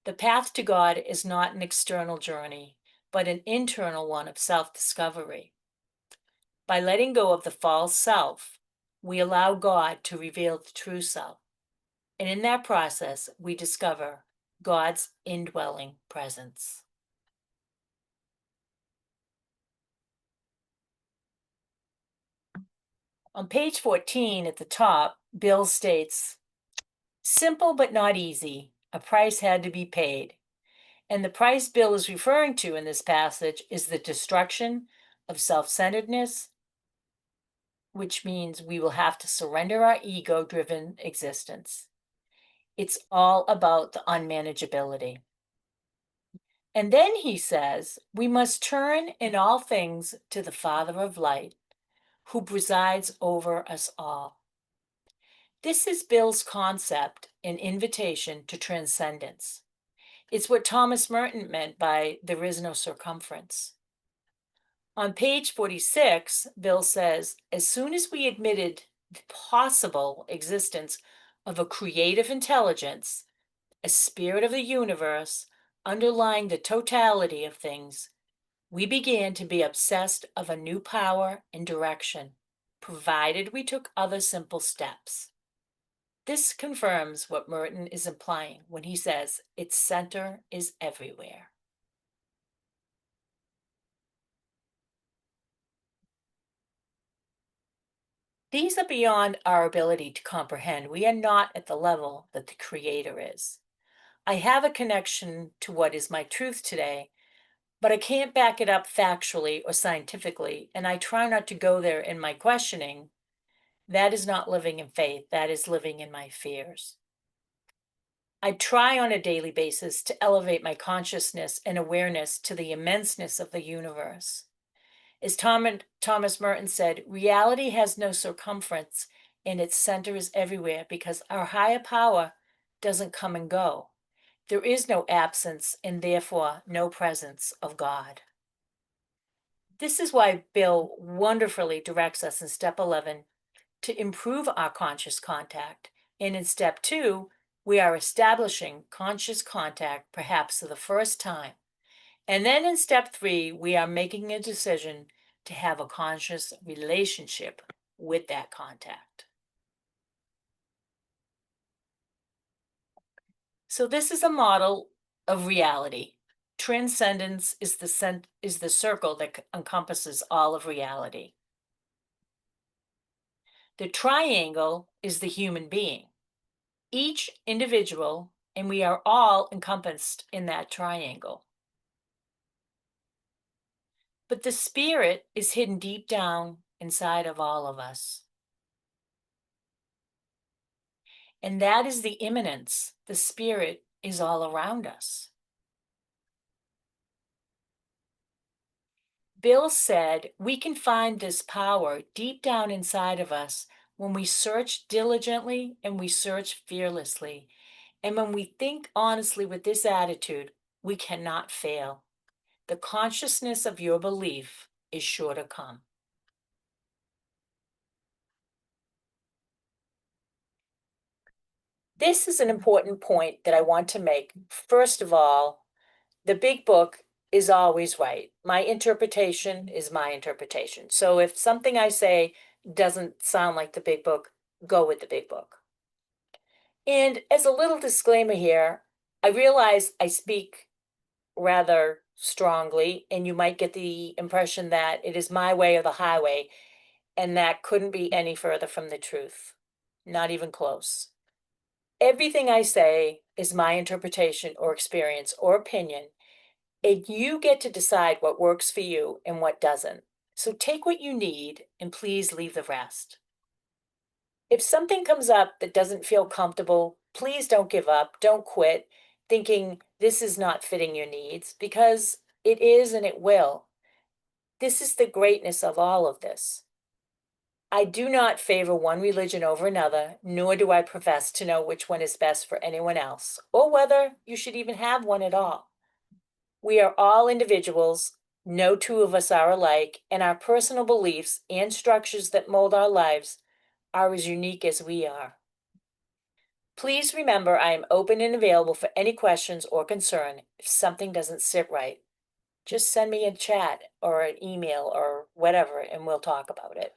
The path to God is not an external journey, but an internal one of self discovery. By letting go of the false self, we allow God to reveal the true self. And in that process, we discover God's indwelling presence. On page 14 at the top, Bill states, simple but not easy, a price had to be paid. And the price Bill is referring to in this passage is the destruction of self centeredness, which means we will have to surrender our ego driven existence. It's all about the unmanageability. And then he says, we must turn in all things to the Father of light, who presides over us all. This is Bill's concept and invitation to transcendence. It's what Thomas Merton meant by there is no circumference. On page 46, Bill says, as soon as we admitted the possible existence of a creative intelligence, a spirit of the universe underlying the totality of things, we began to be obsessed of a new power and direction, provided we took other simple steps. This confirms what Merton is implying when he says its center is everywhere. These are beyond our ability to comprehend. We are not at the level that the Creator is. I have a connection to what is my truth today, but I can't back it up factually or scientifically, and I try not to go there in my questioning. That is not living in faith, that is living in my fears. I try on a daily basis to elevate my consciousness and awareness to the immenseness of the universe. As Thomas Merton said, reality has no circumference and its center is everywhere because our higher power doesn't come and go. There is no absence and therefore no presence of God. This is why Bill wonderfully directs us in step 11 to improve our conscious contact. And in step 2, we are establishing conscious contact perhaps for the first time. And then in step 3, we are making a decision to have a conscious relationship with that contact. So this is a model of reality. Transcendence is the circle that encompasses all of reality. The triangle is the human being, each individual, and we are all encompassed in that triangle. But the spirit is hidden deep down inside of all of us. And that is the immanence. The spirit is all around us. Bill said we can find this power deep down inside of us when we search diligently and we search fearlessly. And when we think honestly with this attitude, we cannot fail. The consciousness of your belief is sure to come. This is an important point that I want to make. First of all, the big book is always right. My interpretation is my interpretation. So if something I say doesn't sound like the big book, go with the big book. And as a little disclaimer here, I realize I speak rather strongly, and you might get the impression that it is my way or the highway, and that couldn't be any further from the truth. Not even close. Everything I say is my interpretation or experience or opinion, and you get to decide what works for you and what doesn't. So take what you need and please leave the rest. If something comes up that doesn't feel comfortable, please don't give up, don't quit, thinking this is not fitting your needs, because it is and it will. This is the greatness of all of this. I do not favor one religion over another, nor do I profess to know which one is best for anyone else, or whether you should even have one at all. We are all individuals, no two of us are alike, and our personal beliefs and structures that mold our lives are as unique as we are. Please remember I am open and available for any questions or concern if something doesn't sit right. Just send me a chat or an email or whatever, and we'll talk about it.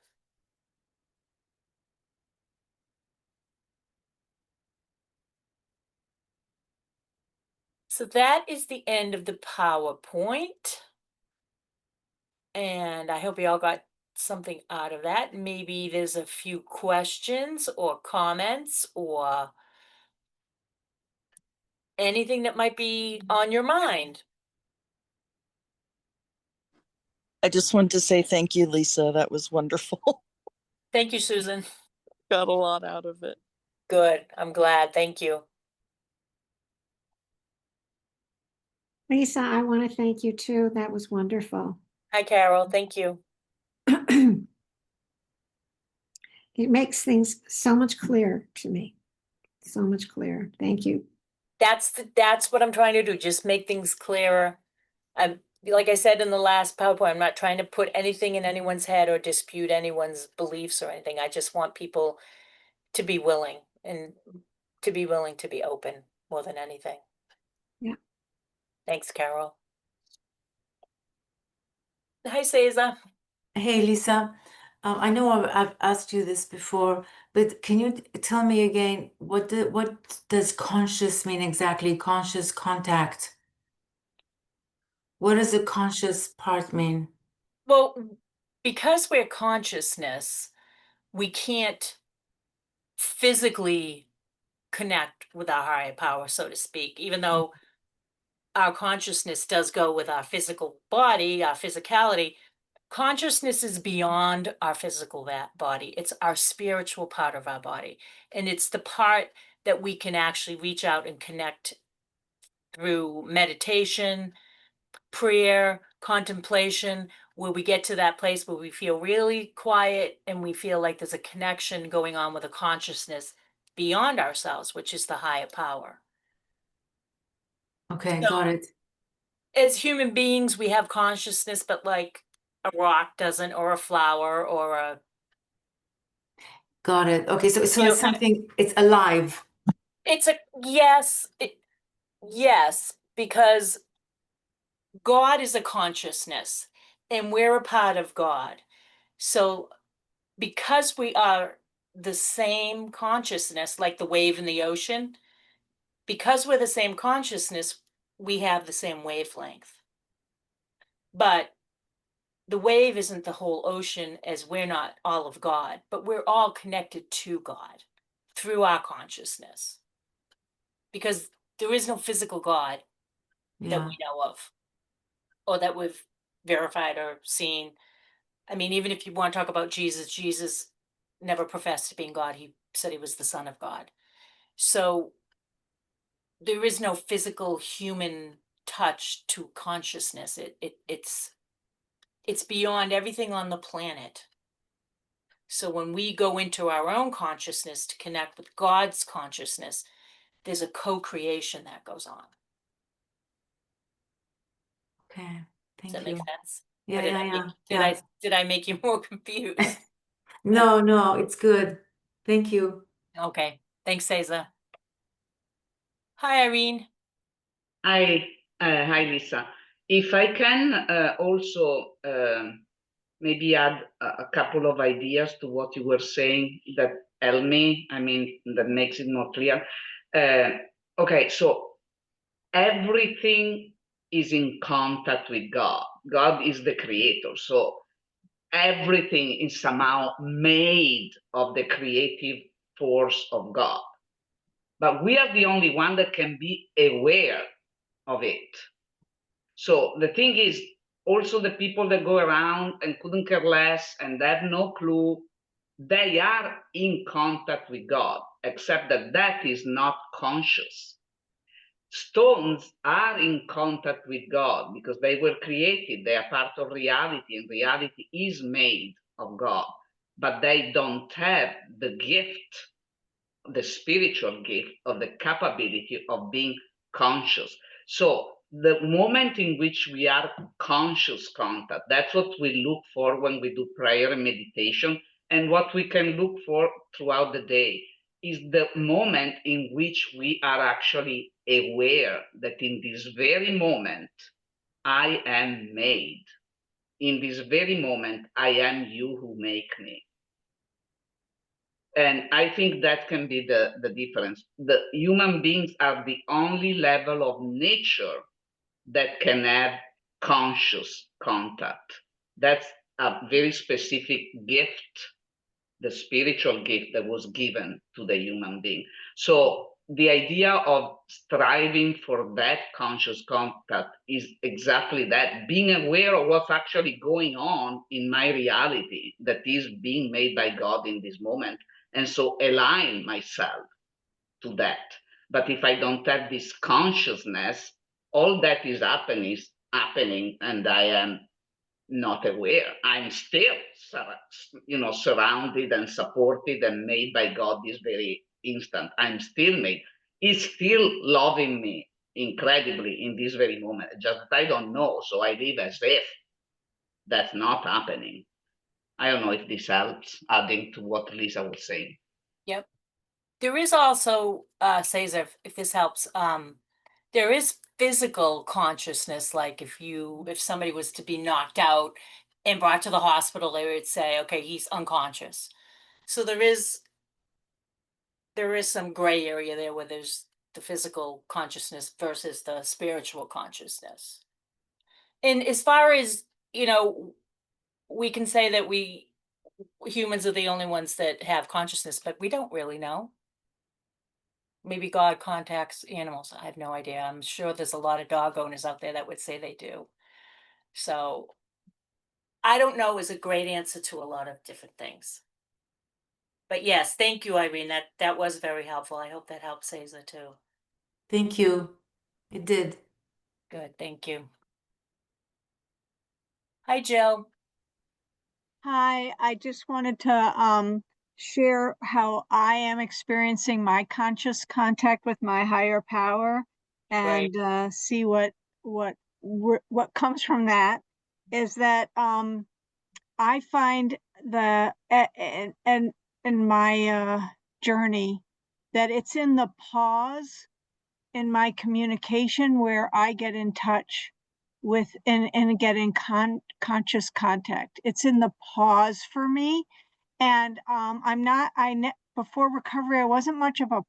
So that is the end of the PowerPoint. And I hope you all got something out of that. Maybe there's a few questions or comments or anything that might be on your mind. I just wanted to say thank you, Lisa. That was wonderful. Thank you, Susan. Got a lot out of it. Good. I'm glad. Thank you. Lisa, I want to thank you too. That was wonderful. Hi, Carol. Thank you. It makes things so much clearer to me. So much clearer. Thank you. That's what I'm trying to do. Just make things clearer. I'm like I said in the last PowerPoint, I'm not trying to put anything in anyone's head or dispute anyone's beliefs or anything. I just want people to be willing and to be willing to be open more than anything. Yeah. Thanks, Carol. Hi, Cesar. Hey, Lisa. I know I've asked you this before, but can you tell me again what does conscious mean exactly? Conscious contact. What does the conscious part mean? Well, because we're consciousness, we can't physically connect with our higher power, so to speak, even though our consciousness does go with our physical body, our physicality. Consciousness is beyond our physical body. It's our spiritual part of our body. And it's the part that we can actually reach out and connect through meditation, prayer, contemplation, where we get to that place where we feel really quiet and we feel like there's a connection going on with a consciousness beyond ourselves, which is the higher power. Okay, So, got it. as human beings, we have consciousness, but like a rock doesn't, or a flower, or a, Got it. Okay, so you know, it's something, it's alive. it's a yes, yes, because God is a consciousness and we're a part of God. So because we are the same consciousness, like the wave in the ocean, because we're the same consciousness, we have the same wavelength. But the wave isn't the whole ocean, as we're not all of God, but we're all connected to God through our consciousness. Because there is no physical God that Yeah. we know of, or that we've verified or seen. I mean, even if you want to talk about Jesus, Jesus never professed being God. He said he was the Son of God. So there is no physical human touch to consciousness. It's beyond everything on the planet. So when we go into our own consciousness to connect with God's consciousness, there's a co-creation that goes on. Okay. Does Thank that you. make sense? Yeah, Or did yeah, I yeah. make, did I make you more confused? No, it's good. Thank you. Okay. Thanks, Cesar. Hi, Irene. Hi, hi, Lisa. If I can also maybe add a couple of ideas to what you were saying that help me, I mean, that makes it more clear. Okay, so everything is in contact with God. God is the creator, so everything is somehow made of the creative force of God. But we are the only one that can be aware of it. So the thing is, Also, the people that go around and couldn't care less and have no clue, they are in contact with God, except that that is not conscious. Stones are in contact with God because they were created, they are part of reality, and reality is made of God, but they don't have the gift, the spiritual gift of the capability of being conscious. So the moment in which we are conscious contact, that's what we look for when we do prayer and meditation, and what we can look for throughout the day is the moment in which we are actually aware that in this very moment I am made. In this very moment I am you who make me. And I think that can be the difference. The human beings are the only level of nature that can have conscious contact. That's a very specific gift, the spiritual gift that was given to the human being. So the idea of striving for that conscious contact is exactly that, being aware of what's actually going on in my reality that is being made by God in this moment, and so align myself to that. But if I don't have this consciousness, all that is happening, and I am not aware. I'm still, surrounded and supported and made by God this very instant. I'm still made. He's still loving me incredibly in this very moment. Just that I don't know, so I live as if that's not happening. I don't know if this helps, adding to what Lisa was saying. Yep. There is also, Cesar, if this helps, there is physical consciousness, like if somebody was to be knocked out and brought to the hospital, they would say, okay, he's unconscious. So there is some gray area there where there's the physical consciousness versus the spiritual consciousness. And as far as, we can say that humans are the only ones that have consciousness, but we don't really know. Maybe God contacts animals. I have no idea. I'm sure there's a lot of dog owners out there that would say they do. So I don't know is a great answer to a lot of different things. But yes, thank you, Irene. That was very helpful. I hope that helped Cesar too. Thank you. It did. Good, thank you. Hi, Jill. Hi, I just wanted to share how I am experiencing my conscious contact with my higher power Great. and see what comes from that. Is that I find and in my journey that it's in the pause in my communication where I get in touch with and get in conscious contact. It's in the pause for me. And I'm not, before recovery, I wasn't much of a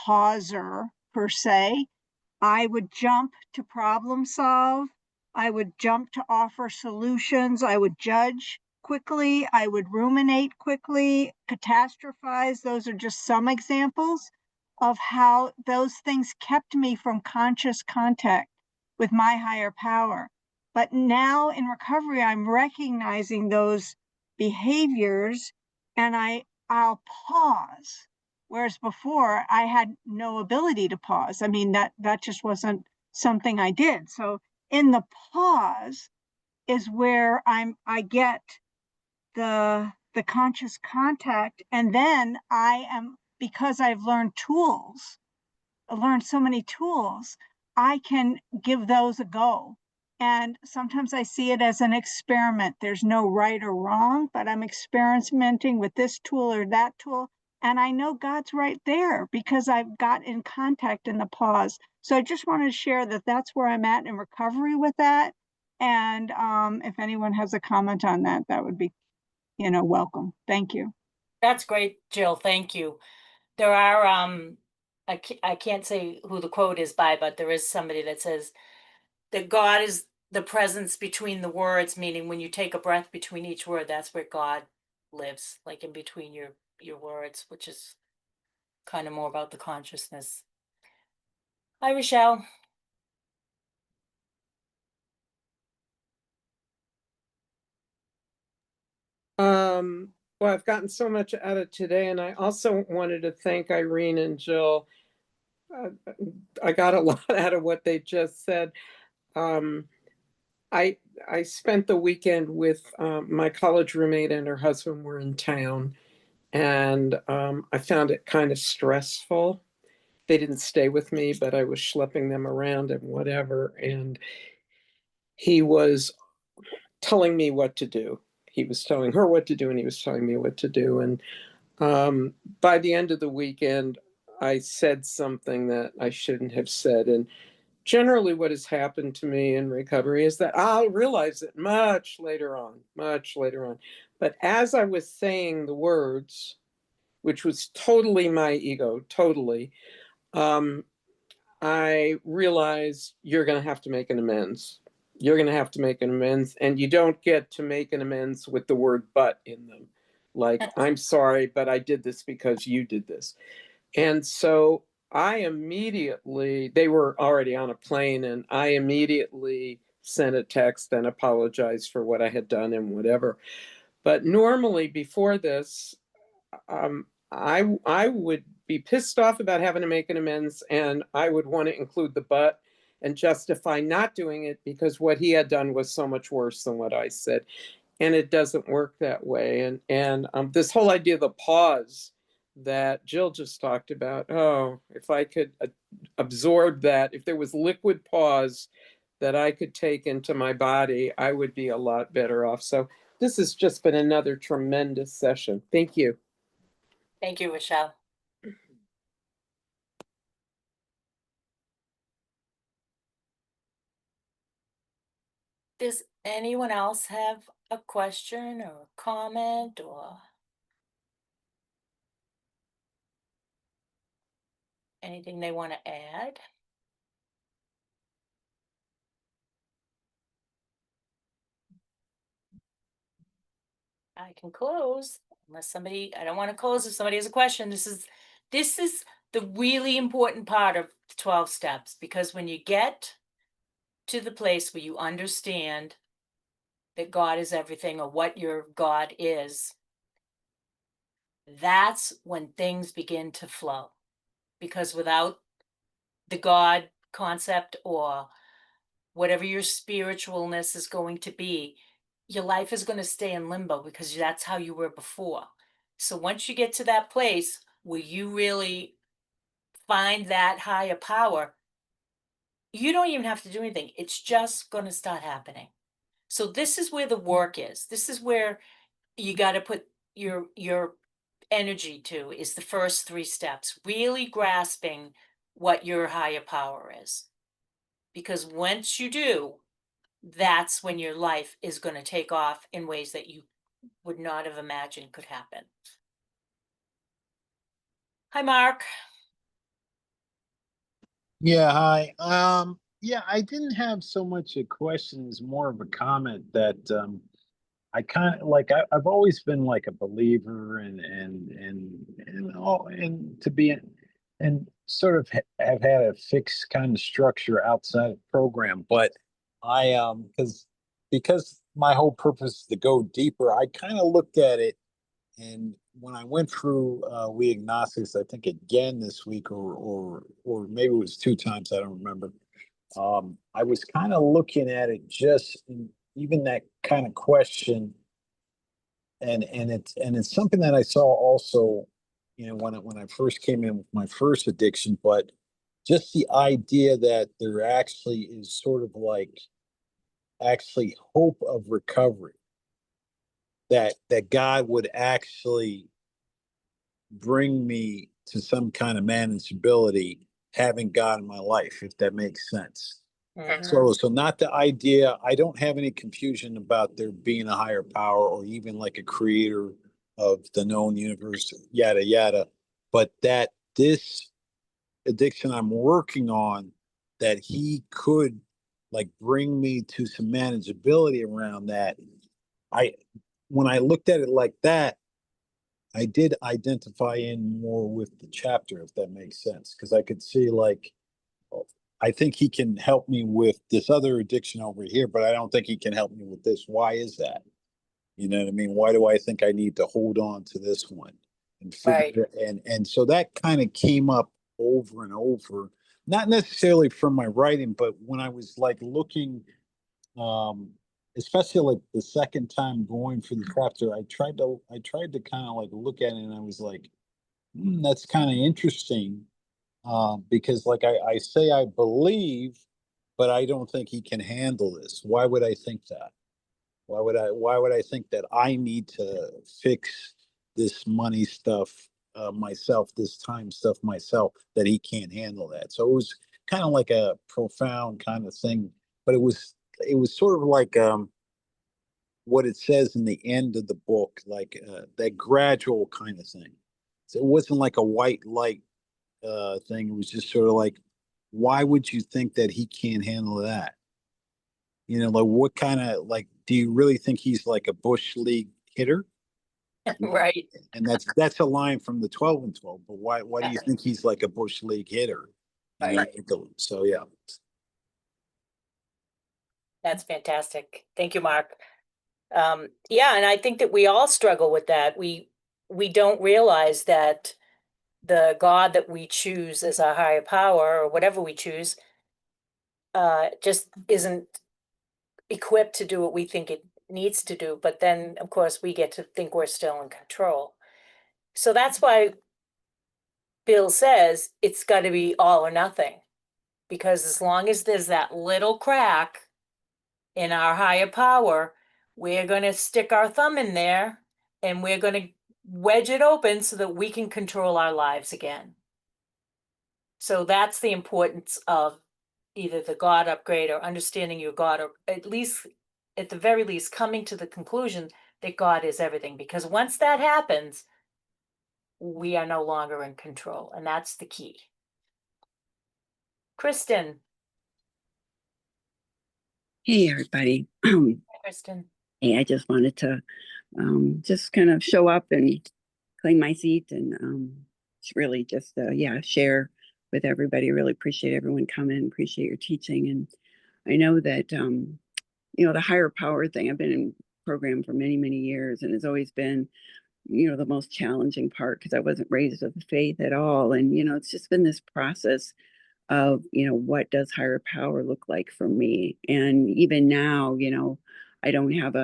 pauser per se. I would jump to problem solve. I would jump to offer solutions. I would judge quickly. I would ruminate quickly, catastrophize. Those are just some examples of how those things kept me from conscious contact with my higher power. But now in recovery, I'm recognizing those behaviors and I'll pause. Whereas before I had no ability to pause. I mean, that just wasn't something I did. So in the pause is where I get the conscious contact. And then because I've learned tools, I've learned so many tools, I can give those a go. And sometimes I see it as an experiment. There's no right or wrong, but I'm experimenting with this tool or that tool. And I know God's right there because I've got in contact in the pause. So I just wanted to share that that's where I'm at in recovery with that. And if anyone has a comment on that, that would be, welcome. Thank you. That's great, Jill. Thank you. There are, I can't say who the quote is by, but there is somebody that says that God is the presence between the words, meaning when you take a breath between each word, that's where God lives, like in between your words, which is kind of more about the consciousness. Hi, Rochelle. Well, I've gotten so much out of today, and I also wanted to thank Irene and Jill. Uh, I got a lot out of what they just said. Um, I I spent the weekend with my college roommate and her husband were in town, and I found it kind of stressful. They didn't stay with me, but I was schlepping them around and whatever. And he was telling me what to do. He was telling her what to do, and he was telling me what to do. And by the end of the weekend, I said something that I shouldn't have said. And generally, what has happened to me in recovery is that I'll realize it much later on, much later on. But as I was saying the words, which was totally my ego, totally, um, I realized you're going to have to make an amends. You're going to have to make an amends, and you don't get to make an amends with the word but in them. Like, I'm sorry, but I did this because you did this. And so I immediately, they were already on a plane, and I immediately sent a text and apologized for what I had done and whatever. But normally before this, I would be pissed off about having to make an amends, and I would want to include the but and justify not doing it because what he had done was so much worse than what I said, and it doesn't work that way. And this whole idea of the pause that Jill just talked about. Oh, if I could absorb that, if there was liquid pause that I could take into my body, I would be a lot better off. So this has just been another tremendous session. Thank you. Thank you, Rochelle. Does anyone else have a question or a comment or anything they want to add? I can close unless somebody, I don't want to close if somebody has a question. This is the really important part of the 12 steps, because when you get to the place where you understand that God is everything, or what your God is, that's when things begin to flow. Because without the God concept, or whatever your spiritualness is going to be, your life is going to stay in limbo because that's how you were before. So once you get to that place where you really find that higher power, you don't even have to do anything. It's just going to start happening. So this is where the work is. This is where you got to put your energy to, is the first 3 steps, really grasping what your higher power is. Because once you do, that's when your life is going to take off in ways that you would not have imagined could happen. Hi, Mark. Yeah, hi. Yeah, I didn't have so much a question as more of a comment that I kind of like. I've always been like a believer and to be and sort of have had a fixed kind of structure outside of the program. But I because my whole purpose is to go deeper, I kind of looked at it. And when I went through We Agnostics, I think again this week, or maybe it was 2 times, I don't remember. I was kind of looking at it just in, even that kind of question, and it's something that I saw also, when I first came in with my first addiction, but just the idea that there actually is sort of like actually hope of recovery, that God would actually bring me to some kind of manageability having God in my life, if that makes sense. So not the idea, I don't have any confusion about there being a higher power or even like a creator of the known universe, yada yada, but that this addiction I'm working on, that he could like bring me to some manageability around that. I When I looked at it like that, I did identify in more with the chapter, if that makes sense, because I could see like, I think he can help me with this other addiction over here, but I don't think he can help me with this. Why is that? You know what I mean? Why do I think I need to hold on to this one? And figure, and so that kind of came up over and over, not necessarily from my writing, but when I was like looking, um, especially like the second time going for the chapter, I tried to kind of like look at it, and I was like, that's kind of interesting, because like I say I believe, but I don't think he can handle this. Why would I think that? Why would I think that I need to fix this money stuff myself, this time stuff myself, that he can't handle that? So it was kind of like a profound kind of thing, but it was sort of like what it says in the end of the book, like that gradual kind of thing. So it wasn't like a white light thing. It was just sort of like, why would you think that he can't handle that? You know, like what kind of like, do you really think he's like a Bush League hitter? Right. And that's a line from the 12 and 12. But why do you think he's like a Bush League hitter? You know, so yeah. That's fantastic. Thank you, Mark. Yeah, and I think that we all struggle with that. We don't realize that the God that we choose as our higher power, or whatever we choose, just isn't equipped to do what we think it needs to do. But then, of course, we get to think we're still in control. So that's why Bill says it's got to be all or nothing. Because as long as there's that little crack in our higher power, we're going to stick our thumb in there and we're going to wedge it open so that we can control our lives again. So that's the importance of either the God upgrade or understanding your God, or at the very least, coming to the conclusion that God is everything. Because once that happens, we are no longer in control. And that's the key. Kristen. Hey, everybody. Kristen. Hey, I just wanted to just kind of show up and claim my seat and really just, share with everybody. Really appreciate everyone coming, appreciate your teaching. And I know that, the higher power thing, I've been in program for many, many years, and it's always been, the most challenging part because I wasn't raised with faith at all. And, it's just been this process of what does higher power look like for me. And even now, I don't have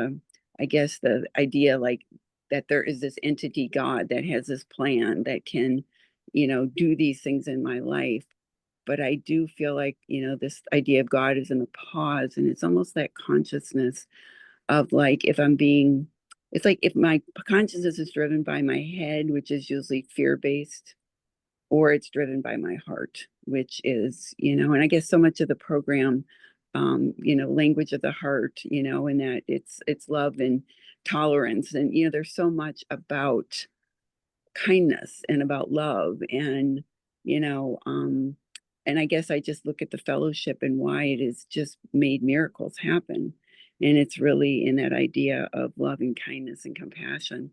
I guess the idea like that there is this entity God that has this plan that can do these things in my life. But I do feel like this idea of God is in the pause, and it's almost that consciousness of like, if I'm being, it's like if my consciousness is driven by my head, which is usually fear-based, or it's driven by my heart, which is, and I guess so much of the program, language of the heart, and that it's love and tolerance. And, there's so much about kindness and about love. And, and I guess I just look at the fellowship and why it has just made miracles happen. And it's really in that idea of love and kindness and compassion.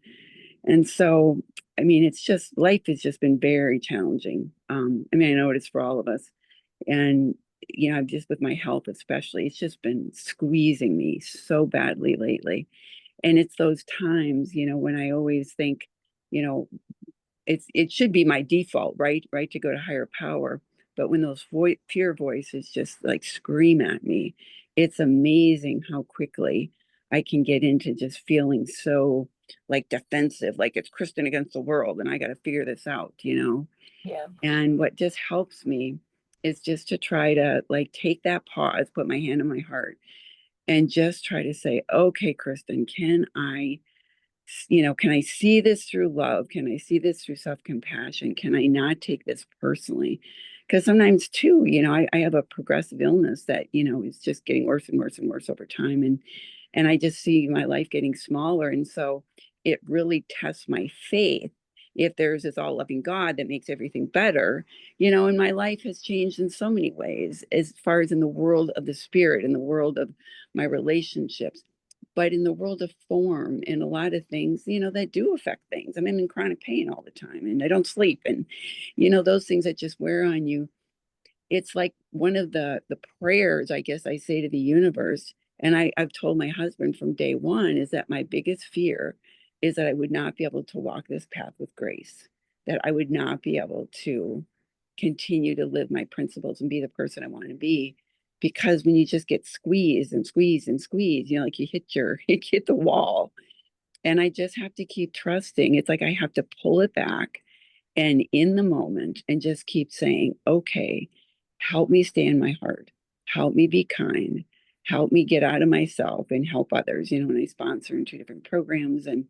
And so, I mean, it's just, life has just been very challenging. I know it is for all of us. And, I've just, with my health especially, it's just been squeezing me so badly lately. And it's those times, when I always think, it should be my default, right, to go to higher power. But when those fear voices just like scream at me, it's amazing how quickly I can get into just feeling so like defensive, like it's Kristen against the world and I got to figure this out, Yeah. And what just helps me is just to try to like take that pause, put my hand on my heart, and just try to say, okay, Kristen, can I see this through love? Can I see this through self-compassion? Can I not take this personally? Because sometimes too, I have a progressive illness that, is just getting worse and worse and worse over time. And I just see my life getting smaller. And so it really tests my faith. If there's this all loving God that makes everything better, and my life has changed in so many ways, as far as in the world of the spirit, in the world of my relationships, but in the world of form and a lot of things, that do affect things. I'm in chronic pain all the time and I don't sleep. And, those things that just wear on you. It's like one of the prayers, I guess I say to the universe And I've told my husband from day one is that my biggest fear is that I would not be able to walk this path with grace, that I would not be able to continue to live my principles and be the person I want to be. Because when you just get squeezed and squeezed and squeezed, like you hit the wall. And I just have to keep trusting. It's like I have to pull it back and in the moment and just keep saying, okay, help me stay in my heart. Help me be kind. Help me get out of myself and help others, and I sponsor in 2 different programs and,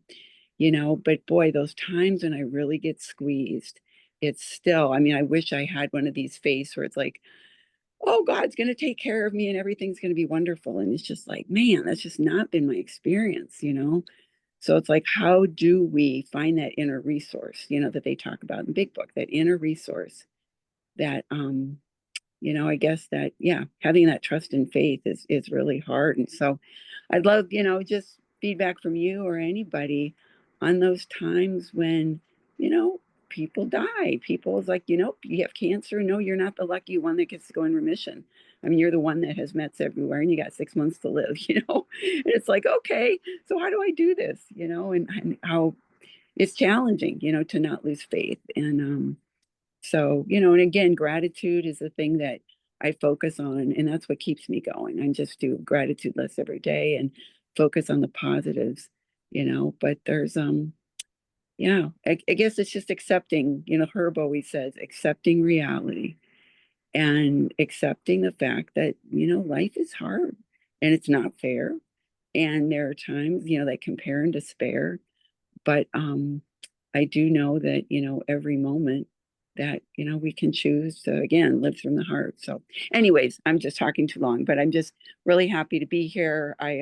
but boy, those times when I really get squeezed, it's still, I wish I had one of these faiths where it's like, oh, God's going to take care of me and everything's going to be wonderful. And it's just like, man, that's just not been my experience. So it's like, how do we find that inner resource, that they talk about in the big book, that inner resource that, I guess that, yeah, having that trust and faith is really hard. And so I'd love, just feedback from you or anybody on those times when, people die. People is like, you have cancer. No, you're not the lucky one that gets to go in remission. You're the one that has mets everywhere and you got 6 months to live, and it's like, okay, so how do I do this, and how it's challenging, to not lose faith. And so, and again, gratitude is the thing that I focus on, and that's what keeps me going. I just do gratitude lists every day and focus on the positives, but there's, yeah, I guess it's just accepting, Herb always says, accepting reality and accepting the fact that, life is hard and it's not fair. And there are times, that compare and despair. But I do know that, every moment that, we can choose to, again, live from the heart. So anyways, I'm just talking too long, but I'm just really happy to be here. I,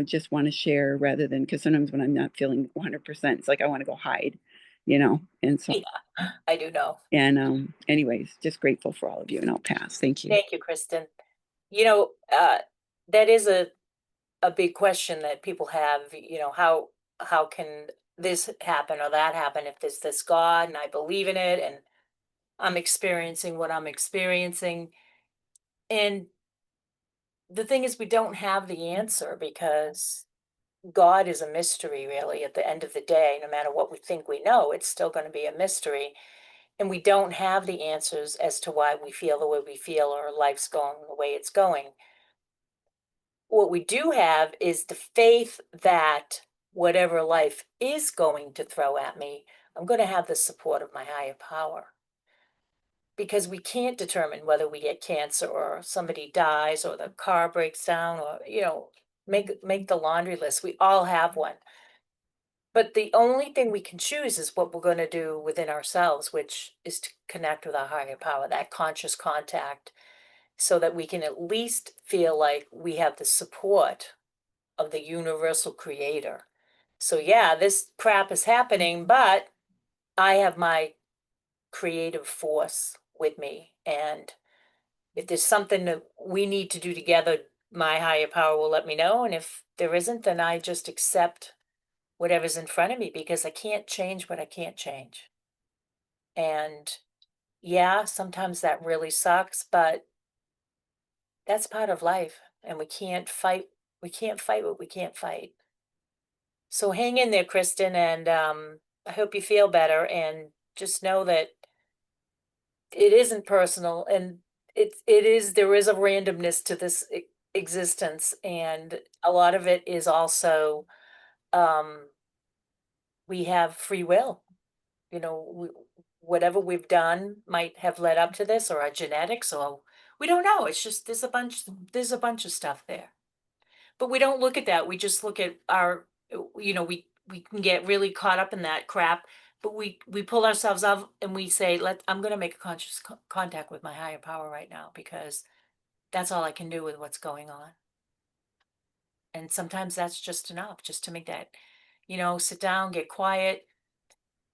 just want to share rather than, because sometimes when I'm not feeling 100%, it's like I want to go hide, and so. Yeah, I do know. And anyways, just grateful for all of you, and I'll pass. Thank you. Thank you, Kristen. That is a big question that people have, how can this happen or that happen if there's this God and I believe in it and I'm experiencing what I'm experiencing. And the thing is, we don't have the answer because God is a mystery, really, at the end of the day. No matter what we think we know, it's still going to be a mystery. And we don't have the answers as to why we feel the way we feel or life's going the way it's going. What we do have is the faith that whatever life is going to throw at me, I'm going to have the support of my higher power. Because we can't determine whether we get cancer or somebody dies or the car breaks down or, make the laundry list. We all have one. But the only thing we can choose is what we're going to do within ourselves, which is to connect with our higher power, that conscious contact, so that we can at least feel like we have the support of the universal creator. So yeah, this crap is happening, but I have my creative force with me. And if there's something that we need to do together, my higher power will let me know. And if there isn't, then I just accept whatever's in front of me because I can't change what I can't change. And yeah, sometimes that really sucks, but that's part of life. And we can't fight what we can't fight. So hang in there, Kristen, and I hope you feel better. And just know that it isn't personal, and there is a randomness to this existence, and a lot of it is also um, we have free will. Whatever we've done might have led up to this, or our genetics, or we don't know. It's just there's a bunch of stuff there. But we don't look at that. We just look at our, we can get really caught up in that crap, but we pull ourselves up and we say, I'm going to make a conscious contact with my higher power right now because that's all I can do with what's going on. And sometimes that's just enough, just to make that, sit down, get quiet,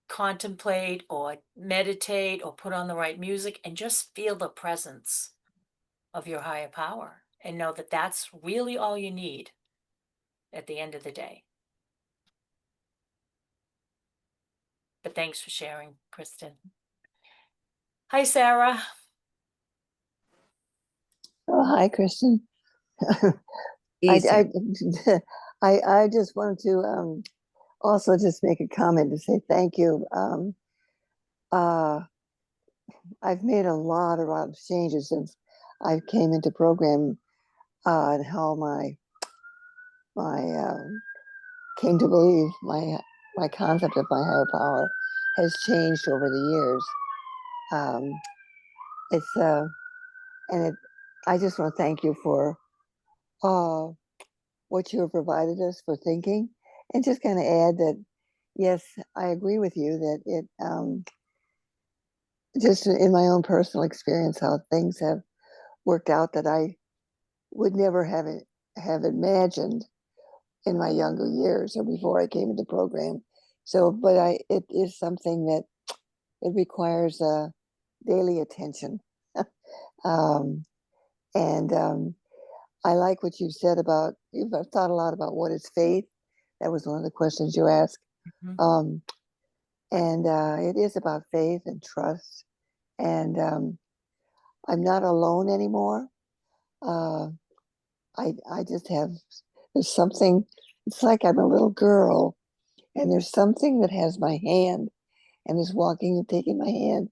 contemplate or meditate or put on the right music and just feel the presence of your higher power and know that that's really all you need at the end of the day. But thanks for sharing, Kristen. Hi, Sarah. Oh, hi, Kristen. easier. I just wanted to also just make a comment to say thank you. I've made a lot of changes since I came into program, and how my came to believe my concept of my higher power has changed over the years. It's and it. I just want to thank you for what you have provided us for thinking, and just kind of add that yes, I agree with you that it just in my own personal experience how things have worked out that I would never have imagined in my younger years or before I came into program. So, but it is something that it requires daily attention. um, and I like what you said about, you've thought a lot about what is faith. That was one of the questions you asked. Mhm. And it is about faith and trust. And I'm not alone anymore. I just have, there's something, it's like I'm a little girl and there's something that has my hand and is walking and taking my hand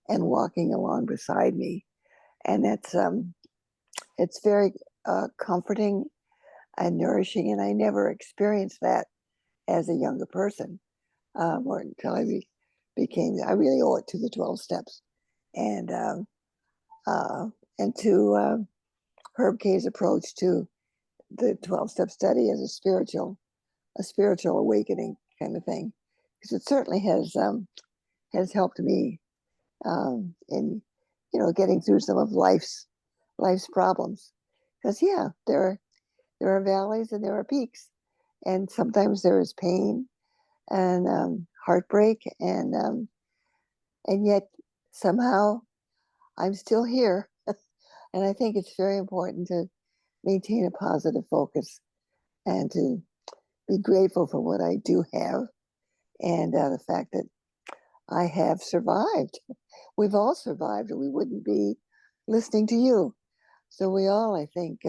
and walking along beside me. And that's, it's very comforting and nourishing. And I never experienced that as a younger person, or until became, I really owe it to the 12 steps and, uh, and to Herb K's approach to the 12-step study as a spiritual awakening kind of thing, because it certainly has helped me in getting through some of life's problems. Because yeah, there are valleys and there are peaks, and sometimes there is pain and heartbreak, and yet somehow I'm still here. And I think it's very important to maintain a positive focus and to be grateful for what I do have, and the fact that I have survived. We've all survived, or we wouldn't be listening to you. So we all, I think,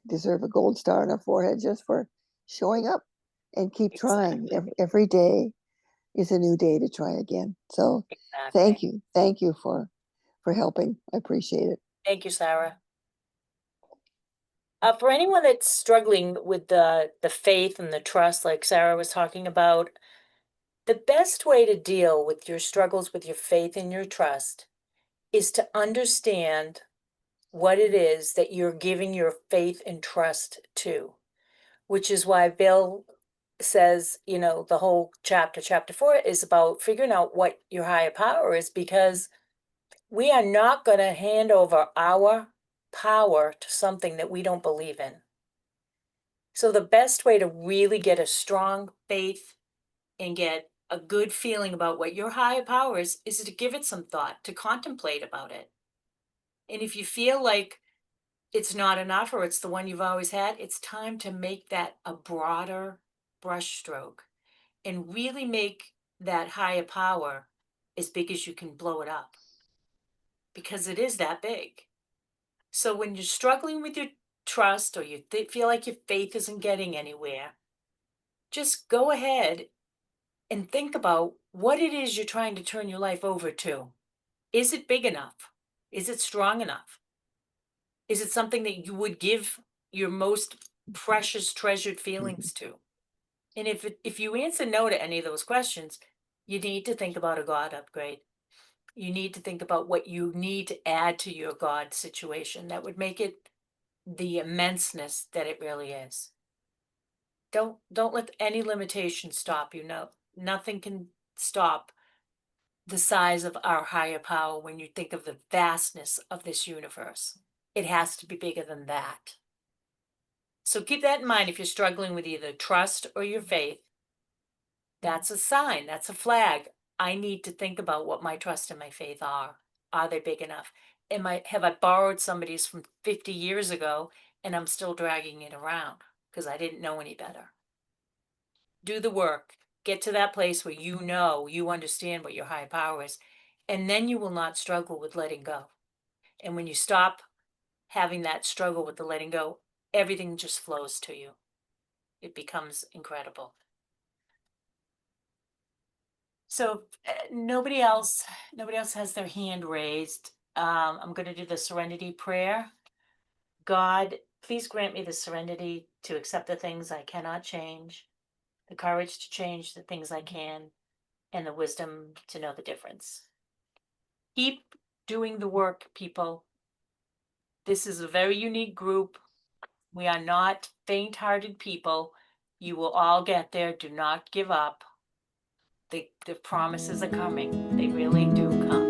deserve a gold star on our forehead just for showing up and keep trying. Every day is a new day to try again. So Exactly. thank you for helping. I appreciate it. Thank you, Sarah. For anyone that's struggling with the faith and the trust, like Sarah was talking about, the best way to deal with your struggles with your faith and your trust is to understand what it is that you're giving your faith and trust to, which is why Bill says, the whole chapter 4 is about figuring out what your higher power is, because we are not going to hand over our power to something that we don't believe in. So the best way to really get a strong faith and get a good feeling about what your higher power is to give it some thought, to contemplate about it. And if you feel like it's not enough or it's the one you've always had, it's time to make that a broader brushstroke and really make that higher power as big as you can blow it up, because it is that big. So when you're struggling with your trust, or you feel like your faith isn't getting anywhere, just go ahead and think about what it is you're trying to turn your life over to. Is it big enough? Is it strong enough? Is it something that you would give your most precious, treasured feelings to? And if you answer no to any of those questions, you need to think about a God upgrade. You need to think about what you need to add to your God situation that would make it the immenseness that it really is. Don't let any limitation stop you. No, nothing can stop the size of our higher power when you think of the vastness of this universe. It has to be bigger than that. So keep that in mind if you're struggling with either trust or your faith. That's a sign, that's a flag. I need to think about what my trust and my faith are. Are they big enough? Have I borrowed somebody's from 50 years ago and I'm still dragging it around because I didn't know any better? Do the work. Get to that place where you understand what your higher power is, and then you will not struggle with letting go. And when you stop having that struggle with the letting go, everything just flows to you. It becomes incredible. So nobody else has their hand raised. I'm going to do the serenity prayer. God, please grant me the serenity to accept the things I cannot change, the courage to change the things I can, and the wisdom to know the difference. Keep doing the work, people. This is a very unique group. We are not faint-hearted people. You will all get there. Do not give up. The promises are coming. They really do come.